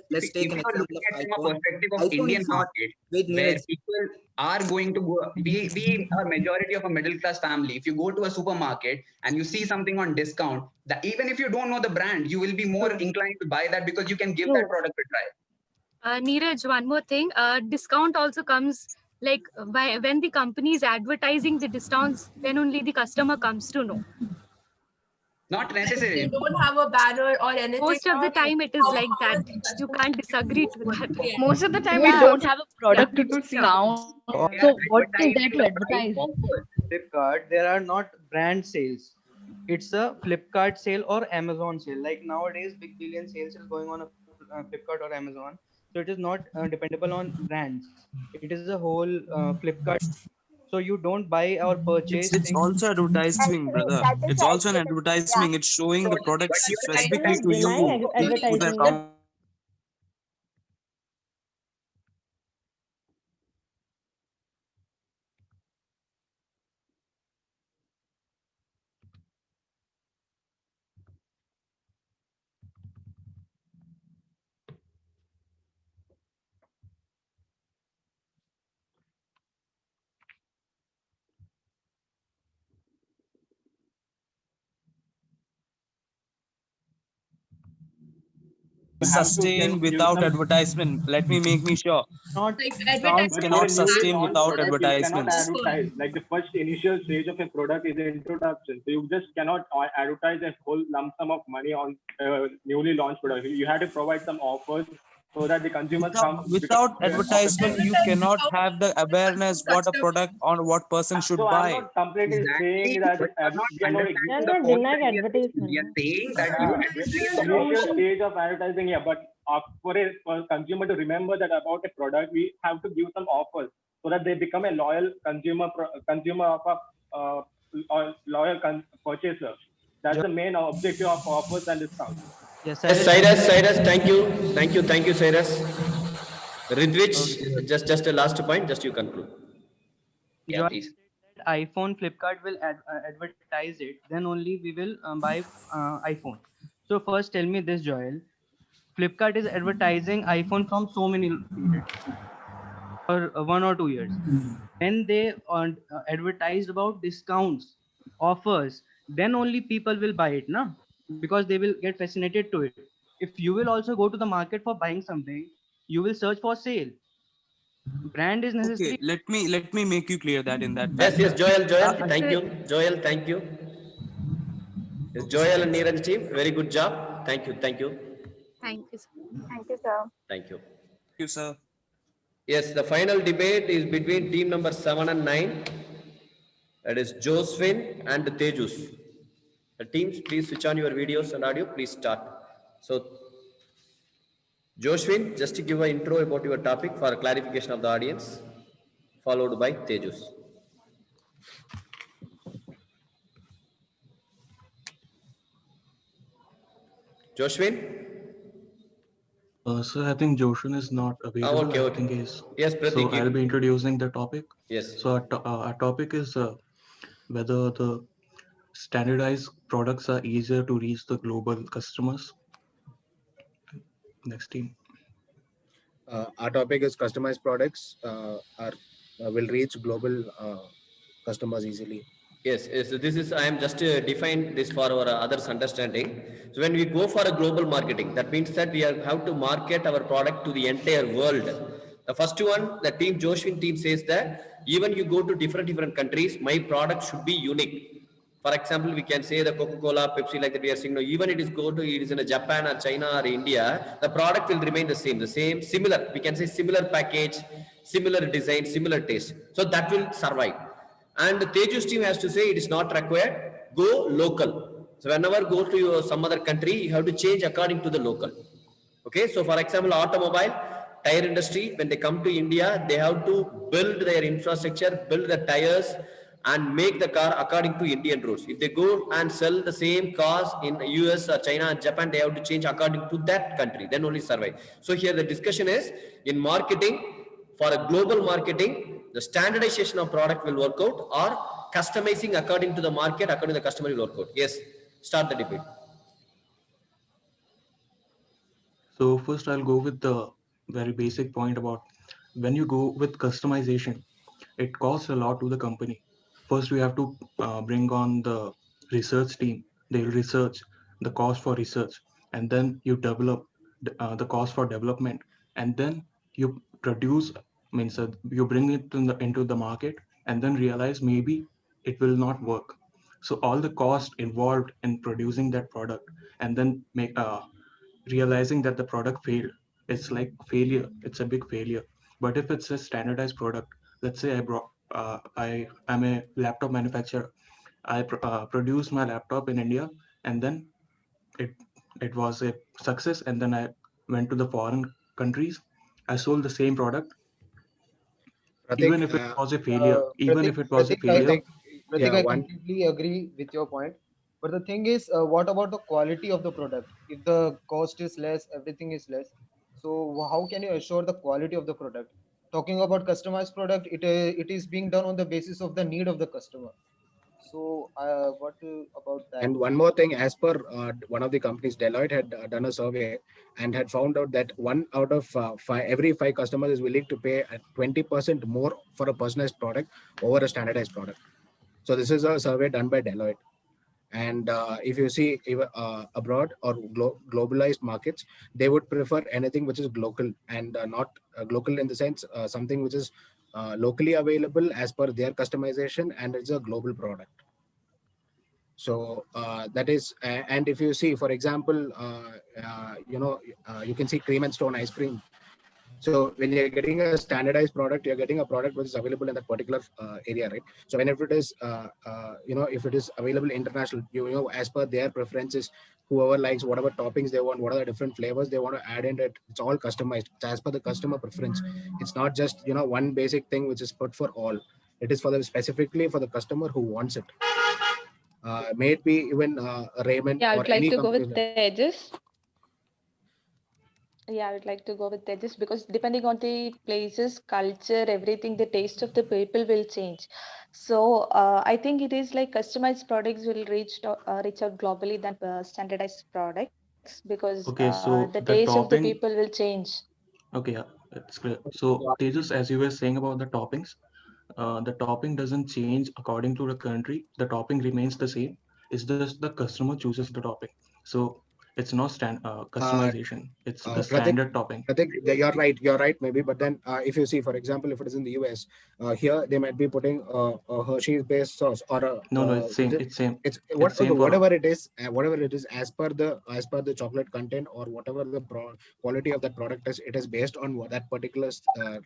[SPEAKER 14] let's take an example of iPhone.
[SPEAKER 12] Perspective of
[SPEAKER 14] iPhone
[SPEAKER 12] Indian
[SPEAKER 14] is not.
[SPEAKER 12] market,
[SPEAKER 14] Wait,
[SPEAKER 12] where
[SPEAKER 14] Neeraj.
[SPEAKER 12] people are going to go. We are majority of a middle class family. If you go to a supermarket and you see something on discount, that even if you don't know the brand, you will be more inclined to buy that because you can give that product a try.
[SPEAKER 7] Neeraj, one more thing. Discount also comes like when the company is advertising the discounts, then only the customer comes to know.
[SPEAKER 12] Not
[SPEAKER 10] They
[SPEAKER 12] necessarily.
[SPEAKER 10] don't have a banner or anything.
[SPEAKER 7] Most of the time it is like that. You can't disagree to that.
[SPEAKER 21] Most of the time
[SPEAKER 26] We
[SPEAKER 21] we
[SPEAKER 26] don't have a product to discount.
[SPEAKER 12] They
[SPEAKER 26] So
[SPEAKER 12] are
[SPEAKER 26] what is
[SPEAKER 12] advertising
[SPEAKER 26] there to
[SPEAKER 12] the price
[SPEAKER 26] advertise?
[SPEAKER 12] offer.
[SPEAKER 27] Flipkart, there are not brand sales. It's a Flipkart sale or Amazon sale. Like nowadays, Big Billion sales is going on a Flipkart or Amazon. So it is not dependable on brands. It is a whole Flipkart. So you don't buy or purchase.
[SPEAKER 9] It's also advertising, brother. It's also an advertising. It's showing the product specifically to you. To the account. sustain without advertisement. Let me make me sure.
[SPEAKER 27] Not
[SPEAKER 9] Discounts cannot sustain without advertisements.
[SPEAKER 17] Advertise. Like the first initial stage of a product is introduction. So you just cannot advertise a whole lump sum of money on newly launched product. You have to provide some offers so that the consumers come.
[SPEAKER 9] Without advertisement, you cannot have the awareness what a product or what person should
[SPEAKER 17] So
[SPEAKER 9] buy.
[SPEAKER 17] I'm not completely saying that we are not
[SPEAKER 15] denying advertisement.
[SPEAKER 12] We are saying that
[SPEAKER 17] initial stage of advertising, yeah, but for a consumer to remember that about a product, we have to give some offers so that they become a loyal consumer of a loyal purchaser. That's the main objective of offers and discounts.
[SPEAKER 1] Yes, Cyrus, thank you, Cyrus. Ridwich, just a last point, just you conclude.
[SPEAKER 12] Yeah, please.
[SPEAKER 27] iPhone, Flipkart will advertise it, then only we will buy iPhone. So first tell me this, Joel. Flipkart is advertising iPhone from so many periods, for 1 or 2 years. When they advertised about discounts, offers, then only people will buy it, na? Because they will get fascinated to it. If you will also go to the market for buying something, you will search for sale. Brand is necessary.
[SPEAKER 9] Okay, let me make you clear that in that.
[SPEAKER 1] Yes, Joel, thank you. Joel, thank you. Yes, Joel and Neeraj team, very good job. Thank you.
[SPEAKER 7] Thank you, sir.
[SPEAKER 15] Thank you, sir.
[SPEAKER 1] Thank you.
[SPEAKER 9] Thank you, sir.
[SPEAKER 1] Yes, the final debate is between team number 7 and 9. That is Josephine and Tejus. The teams, please switch on your videos and audio. Please start. So, Josephine, just to give an intro about your topic for clarification of the audience, followed by Tejus. Josephine?
[SPEAKER 13] Sir, I think Joshua is not available.
[SPEAKER 1] Okay.
[SPEAKER 13] I think he's,
[SPEAKER 1] yes, Pratik.
[SPEAKER 13] So I'll be introducing the topic.
[SPEAKER 1] Yes.
[SPEAKER 13] So our topic is whether the standardized products are easier to reach the global customers. Next team.
[SPEAKER 16] Our topic is customized products will reach global customers easily.
[SPEAKER 1] Yes, so this is, I am just define this for our others' understanding. So when we go for a global marketing, that means that we have to market our product to the entire world. The first one, the team, Josephine team says that even you go to different countries, my product should be unique. For example, we can say the Coca-Cola, Pepsi, like that we are saying, no, even it is in a Japan or China or India, the product will remain the same, similar, we can say similar package, similar design, similar taste. So that will survive. And the Tejus team has to say it is not required, go local. So whenever go to some other country, you have to change according to the local. Okay, so for example, automobile, tire industry, when they come to India, they have to build their infrastructure, build the tires and make the car according to Indian rules. If they go and sell the same cars in US or China and Japan, they have to change according to that country, then only survive. So here the discussion is, in marketing, for a global marketing, the standardization of product will work out, or customizing according to the market, according to the customer will work out. Yes, start the debate.
[SPEAKER 13] So first I'll go with the very basic point about when you go with customization, it costs a lot to the company. First, we have to bring on the research team. They'll research the cost for research, and then you develop the cost for development, and then you produce, means you bring it into the market, and then realize maybe it will not work. So all the cost involved in producing that product, and then realizing that the product failed, it's like failure. It's a big failure. But if it's a standardized product, let's say I'm a laptop manufacturer. I produced my laptop in India, and then it was a success. And then I went to the foreign countries. I sold the same product,
[SPEAKER 16] Pratik,
[SPEAKER 13] even if it was a failure.
[SPEAKER 25] I completely agree with your point. But the thing is, what about the quality of the product? If the cost is less, everything is less. So how can you assure the quality of the product? Talking about customized product, it is being done on the basis of the need of the customer. So what about that?
[SPEAKER 16] And one more thing, as per one of the companies, Deloitte had done a survey and had found out that 1 out of every 5 customers is willing to pay 20% more for a personalized product over a standardized product. So this is a survey done by Deloitte. And if you see even abroad or globalized markets, they would prefer anything which is local and not local in the sense something which is locally available as per their customization, and it's a global product. So that is, and if you see, for example, you can see cream and stone ice cream. So when you're getting a standardized product, you're getting a product which is available in that particular area, right? So whenever it is, if it is available international, as per their preferences, whoever likes whatever toppings they want, what are the different flavors they want to add in it, it's all customized. It's as per the customer preference. It's not just, one basic thing which is put for all. It is for the specifically for the customer who wants it. May it be even Raymond
[SPEAKER 26] Yeah, I
[SPEAKER 16] or
[SPEAKER 26] would like
[SPEAKER 16] any
[SPEAKER 26] to go with
[SPEAKER 16] company.
[SPEAKER 26] Tejas. Yeah, I would like to go with Tejas because depending on the places, culture, everything, the taste of the people will change. So I think it is like customized products will reach out globally than standardized products because
[SPEAKER 13] Okay, so
[SPEAKER 26] the
[SPEAKER 13] the
[SPEAKER 26] taste of the
[SPEAKER 13] topping.
[SPEAKER 26] people will change.
[SPEAKER 13] Okay, yeah, it's clear. So Tejas, as you were saying about the topping doesn't change according to the country. The topping remains the same. It's just the customer chooses the topping. So it's not customization. It's the standard topping.
[SPEAKER 16] Pratik, you're right, maybe. But then if you see, for example, if it is in the US, here they might be putting a Hershey's-based sauce or a
[SPEAKER 13] No, it's same. It's same.
[SPEAKER 16] it's
[SPEAKER 13] It's same for
[SPEAKER 16] whatever it is, as per the chocolate content or whatever the quality of that product is. It is based on that particular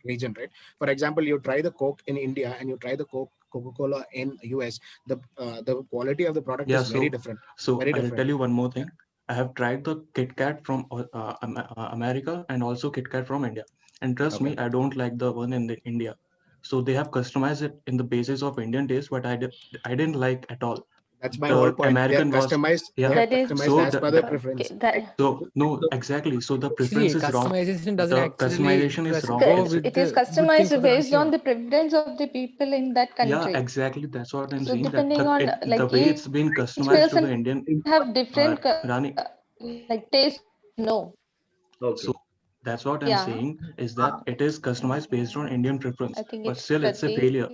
[SPEAKER 16] region, right? For example, you try the Coke in India and you try the Coca-Cola in US. The quality of the product
[SPEAKER 13] Yeah,
[SPEAKER 16] is very different.
[SPEAKER 13] So
[SPEAKER 16] Very
[SPEAKER 13] I'll
[SPEAKER 16] different.
[SPEAKER 13] tell you one more thing. I have tried the Kit Kat from America and also Kit Kat from India. And trust me, I don't like the one in the India. So they have customized it in the basis of Indian taste, but I didn't like at all.
[SPEAKER 16] That's my
[SPEAKER 13] The
[SPEAKER 16] whole point.
[SPEAKER 13] American
[SPEAKER 16] They are
[SPEAKER 13] was
[SPEAKER 16] customized.
[SPEAKER 13] yeah.
[SPEAKER 16] They have customized
[SPEAKER 13] So
[SPEAKER 16] as per their preference.
[SPEAKER 13] so no, exactly. So the
[SPEAKER 4] See,
[SPEAKER 13] preference is wrong.
[SPEAKER 4] customization doesn't
[SPEAKER 13] The
[SPEAKER 4] actually
[SPEAKER 13] customization is wrong.
[SPEAKER 4] go
[SPEAKER 13] It's,
[SPEAKER 4] with
[SPEAKER 26] It is
[SPEAKER 4] the good thing
[SPEAKER 26] customized
[SPEAKER 4] for the
[SPEAKER 26] based on
[SPEAKER 4] consumer.
[SPEAKER 26] the preference of the people in that
[SPEAKER 13] yeah,
[SPEAKER 26] country.
[SPEAKER 13] exactly. That's what I'm
[SPEAKER 26] So
[SPEAKER 13] saying. That
[SPEAKER 26] depending on
[SPEAKER 13] the
[SPEAKER 26] like
[SPEAKER 13] way it's been
[SPEAKER 26] each
[SPEAKER 13] customized to the
[SPEAKER 26] person
[SPEAKER 13] Indian
[SPEAKER 26] have different
[SPEAKER 13] Rani.
[SPEAKER 26] like taste. No.
[SPEAKER 13] So that's what I'm
[SPEAKER 26] Yeah.
[SPEAKER 13] saying is that it is customized based on Indian preference,
[SPEAKER 26] I think
[SPEAKER 13] but
[SPEAKER 26] it's
[SPEAKER 13] still it's a
[SPEAKER 26] Pratik.
[SPEAKER 13] failure.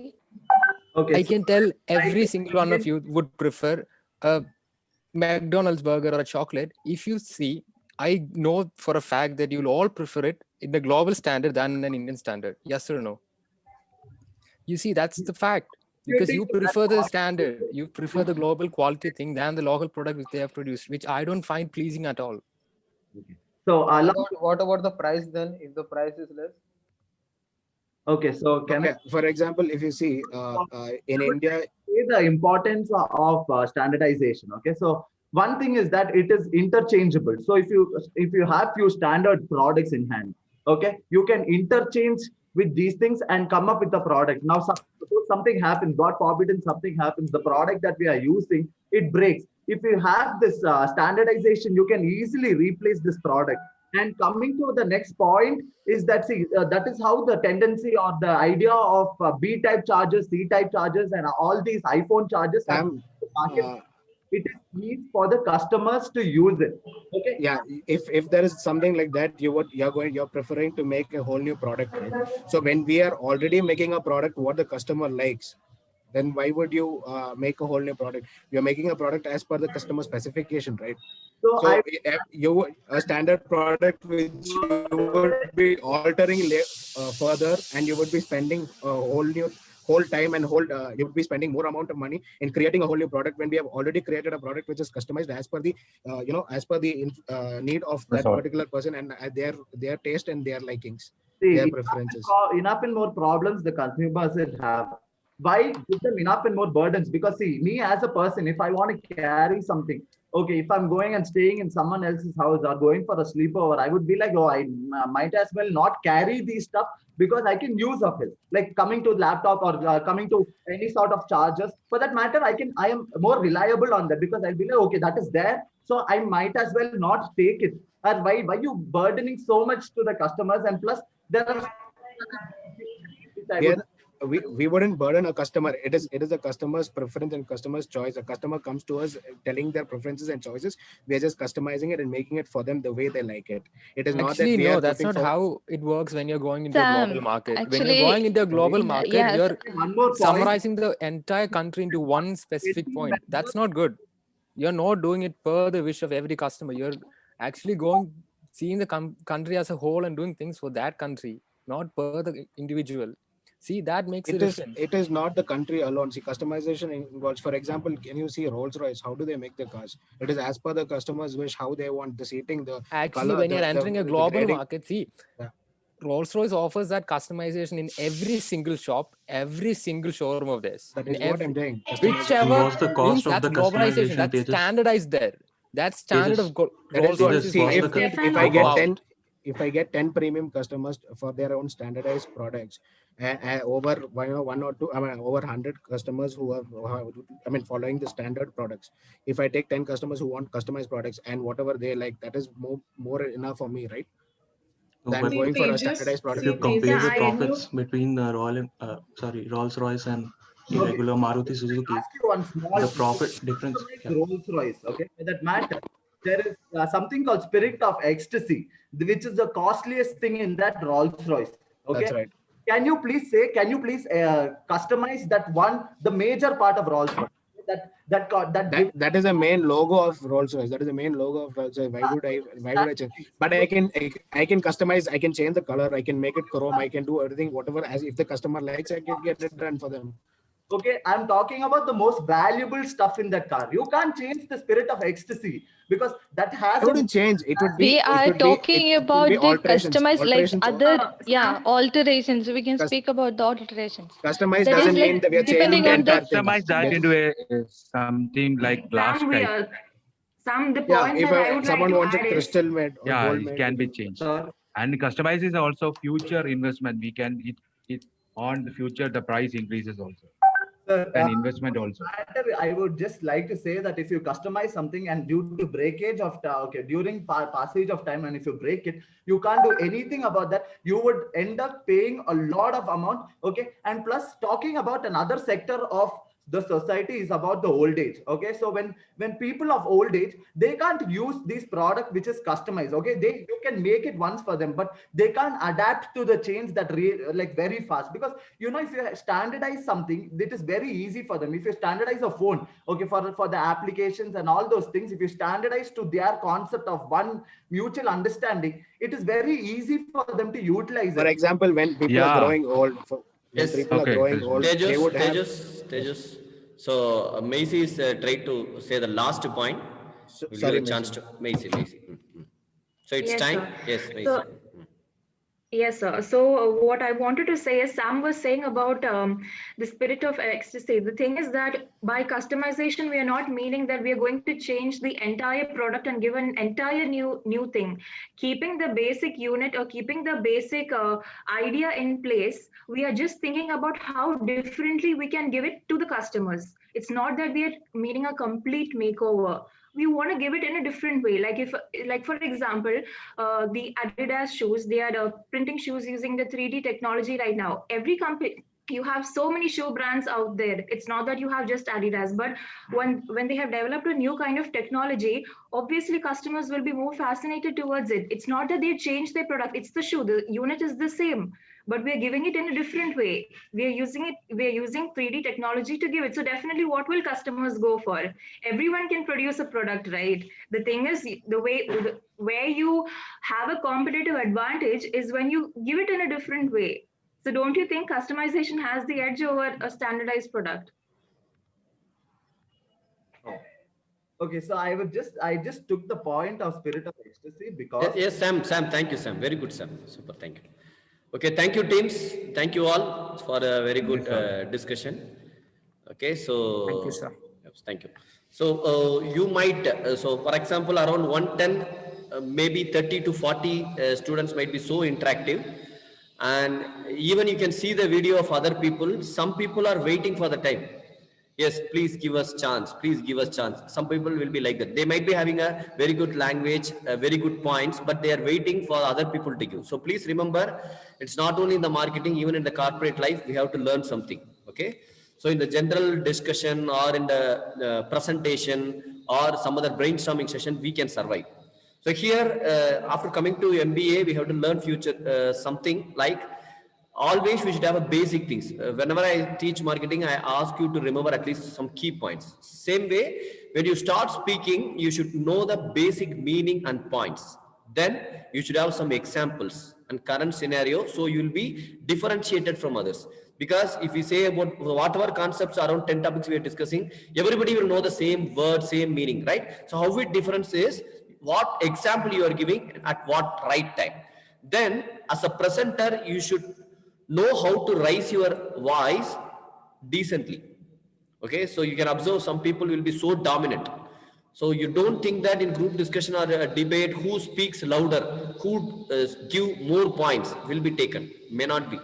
[SPEAKER 4] I can tell every single one of you would prefer a McDonald's burger or a chocolate. If you see, I know for a fact that you'll all prefer it in the global standard than in an Indian standard. Yes or no? You see, that's the fact. Because you prefer the standard, you prefer the global quality thing than the local product which they have produced, which I don't find pleasing at all.
[SPEAKER 6] So
[SPEAKER 27] What about the price then? If the price is less?
[SPEAKER 6] okay, so can I
[SPEAKER 16] For example, if you see in India,
[SPEAKER 6] say the importance of standardization? Okay, so one thing is that it is interchangeable. So if you have few standard products in hand, okay, you can interchange with these things and come up with a product. Now, suppose something happens, God forbid, something happens, the product that we are using, it breaks. If you have this standardization, you can easily replace this product. And coming to the next point is that, see, that is how the tendency or the idea of B-type chargers, C-type chargers, and all these iPhone chargers have market. It is need for the customers to use it. Okay.
[SPEAKER 16] Yeah, if there is something like that, you're preferring to make a whole new product, right? So when we are already making a product what the customer likes, then why would you make a whole new product? You're making a product as per the customer specification, right? So a standard product which you would be altering further, and you would be spending a whole time and you would be spending more amount of money in creating a whole new product when we have already created a product which is customized as per the need of that particular person and their taste and their likings, their preferences.
[SPEAKER 6] Enough and more problems the consumers will have. Why give them enough and more burdens? Because see, me as a person, if I want to carry something, okay, if I'm going and staying in someone else's house or going for a sleepover, I would be like, oh, I might as well not carry these stuff because I can use of it. Like coming to laptop or coming to any sort of chargers. For that matter, I am more reliable on that because I'll be like, okay, that is there. So I might as well not take it. And why you burdening so much to the customers? And plus, there are
[SPEAKER 16] we wouldn't burden a customer. It is a customer's preference and customer's choice. A customer comes to us telling their preferences and choices. We are just customizing it and making it for them the way they like it. It is
[SPEAKER 4] Actually,
[SPEAKER 16] not that
[SPEAKER 4] no, that's not how it works when you're going into a global market. When you're going into a global market,
[SPEAKER 6] yes.
[SPEAKER 4] you're summarizing the entire country into one specific point. That's not good. You're not doing it per the wish of every customer. You're actually seeing the country as a whole and doing things for that country, not per the individual. See, that makes a difference.
[SPEAKER 16] It is not the country alone. See, customization involves, for example, can you see Rolls-Royce? How do they make the cars? It is as per the customer's wish, how they want the seating, the
[SPEAKER 4] Actually,
[SPEAKER 16] color,
[SPEAKER 4] when you're entering a global
[SPEAKER 16] grading.
[SPEAKER 4] market, see, Rolls-Royce offers that customization in every single shop, every single showroom of theirs.
[SPEAKER 16] That is what I'm saying.
[SPEAKER 4] Whichever
[SPEAKER 13] What's the cost
[SPEAKER 4] means
[SPEAKER 13] of
[SPEAKER 4] that's
[SPEAKER 13] the
[SPEAKER 4] globalization,
[SPEAKER 13] customization,
[SPEAKER 4] that's
[SPEAKER 13] Tejas?
[SPEAKER 4] standardized there. That's standard of Rolls-Royce.
[SPEAKER 16] See, if I get 10 premium customers for their own standardized products, over one or two, over 100 customers who are, following the standard products. If I take 10 customers who want customized products and whatever they like, that is more enough for me, right?
[SPEAKER 13] No,
[SPEAKER 16] Than
[SPEAKER 13] but
[SPEAKER 16] going for a standardized
[SPEAKER 13] if
[SPEAKER 16] product.
[SPEAKER 13] you compare the profits between the Rolls-Royce and the regular Maruti Suzuki,
[SPEAKER 6] Ask you one small
[SPEAKER 13] the profit difference.
[SPEAKER 6] Rolls-Royce, okay, for that matter, there is something called Spirit of Ecstasy, which is the costliest thing in that Rolls-Royce. Okay,
[SPEAKER 16] That's right.
[SPEAKER 6] Can you please customize that one, the major part of Rolls-Royce?
[SPEAKER 16] That is the main logo of Rolls-Royce. That is the main logo of Rolls-Royce. Why would I change? But I can customize. I can change the color. I can make it chrome. I can do everything. Whatever, as if the customer likes, I can get it done for them.
[SPEAKER 6] Okay, I'm talking about the most valuable stuff in that car. You can't change the Spirit of Ecstasy because that has.
[SPEAKER 16] I wouldn't change. It would be.
[SPEAKER 5] We are talking about the customized, like alterations. We can speak about the alterations.
[SPEAKER 16] Customized doesn't mean that we are changing the entire thing.
[SPEAKER 8] Customize that into something like glass type.
[SPEAKER 16] If someone wants a crystal made, or gold
[SPEAKER 8] it
[SPEAKER 16] made,
[SPEAKER 8] can be changed. And customize is also future investment. We can it on the future the price increases also. And investment also.
[SPEAKER 6] I would just like to say that if you customize something and due to breakage of during passage of time, and if you break it, you can't do anything about that. You would end up paying a lot of amount. Okay, and plus talking about another sector of the society is about the old age. Okay, so when people of old age, they can't use this product which is customized. Okay, you can make it once for them, but they can't adapt to the change that very fast, because if you standardize something, it is very easy for them. If you standardize a phone, okay, for the applications and all those things, if you standardize to their concept of one mutual understanding, it is very easy for them to utilize
[SPEAKER 16] for
[SPEAKER 6] it.
[SPEAKER 16] example, when people are growing old, people are growing old, they would
[SPEAKER 1] Tejas. So Macy is trying to say the last point. We'll
[SPEAKER 16] sorry,
[SPEAKER 1] give a chance to Macy. So it's
[SPEAKER 18] Yes,
[SPEAKER 1] time.
[SPEAKER 18] sir.
[SPEAKER 1] Yes, Macy.
[SPEAKER 18] So, yes, sir. So what I wanted to say is Sam was saying about the spirit of ecstasy. The thing is that by customization, we are not meaning that we are going to change the entire product and give an entire new thing. Keeping the basic unit or keeping the basic idea in place, we are just thinking about how differently we can give it to the customers. It's not that we are meaning a complete makeover. We want to give it in a different way. Like for example, the Adidas shoes, they are printing shoes using the 3D technology right now. Every company, you have so many shoe brands out there. It's not that you have just Adidas, but when they have developed a new kind of technology, obviously customers will be more fascinated towards it. It's not that they change their product. It's the shoe. The unit is the same, but we're giving it in a different way. We're using 3D technology to give it. So definitely what will customers go for? Everyone can produce a product, right? The thing is where you have a competitive advantage is when you give it in a different way. So don't you think customization has the edge over a standardized product?
[SPEAKER 6] Okay, so I just took the point of Spirit of Ecstasy because
[SPEAKER 1] yes, Sam, thank you, Sam. Very good, Sam. Super, thank you. Okay, thank you, teams. Thank you all for a very good discussion. Okay, so
[SPEAKER 25] thank you, sir.
[SPEAKER 1] Yes, thank you. So you might, so for example, around 110, maybe 30 to 40 students might be so interactive. And even you can see the video of other people. Some people are waiting for the time. Yes, please give us chance. Please give us chance. Some people will be like that. They might be having a very good language, very good points, but they are waiting for other people to give. So please remember, it's not only in the marketing, even in the corporate life, we have to learn something. Okay. So in the general discussion or in the presentation or some other brainstorming session, we can survive. So here, after coming to MBA, we have to learn future something like always we should have a basic things. Whenever I teach marketing, I ask you to remember at least some key points. Same way, when you start speaking, you should know the basic meaning and points. Then you should have some examples and current scenario, so you will be differentiated from others. Because if we say about whatever concepts around 10 topics we are discussing, everybody will know the same word, same meaning, right? So how it difference is what example you are giving at what right time. Then as a presenter, you should know how to raise your voice decently. Okay, so you can observe some people will be so dominant. So you don't think that in group discussion or a debate, who speaks louder, who give more points will be taken, may not be.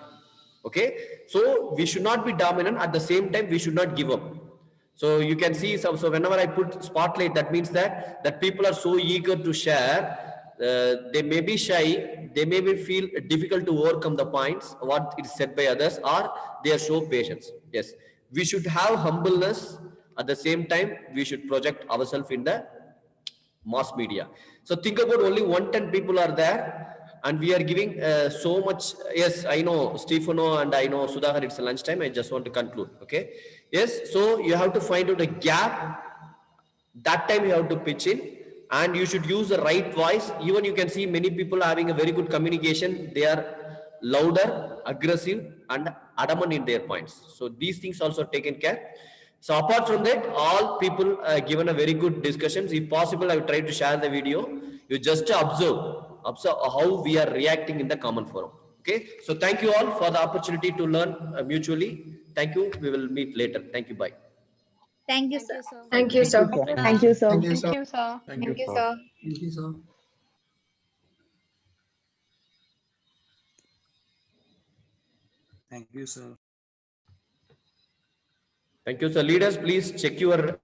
[SPEAKER 1] Okay, so we should not be dominant. At the same time, we should not give up. So you can see some. So whenever I put spotlight, that means that people are so eager to share. They may be shy. They may be feel difficult to overcome the points what is said by others, or they are show patience. Yes, we should have humbleness. At the same time, we should project ourselves in the mass media. So think about only 110 people are there. And we are giving so much. Yes, I know Stefano and I know Sudhakar, it's lunchtime. I just want to conclude. Okay. Yes. So you have to find out a gap. That time you have to pitch in and you should use the right voice. Even you can see many people having a very good communication. They are louder, aggressive and adamant in their points. So these things also taken care. So apart from that, all people given a very good discussions. If possible, I will try to share the video. You just observe how we are reacting in the common forum. Okay, so thank you all for the opportunity to learn mutually. Thank you. We will meet later. Thank you. Bye.
[SPEAKER 3] Thank you, sir.
[SPEAKER 10] Thank you, sir.
[SPEAKER 5] Thank you, sir.
[SPEAKER 3] Thank you, sir.
[SPEAKER 5] Thank you, sir.
[SPEAKER 10] Thank you, sir.
[SPEAKER 3] Thank you, sir.
[SPEAKER 9] Thank you, sir.
[SPEAKER 1] Thank you, sir. Leaders, please check your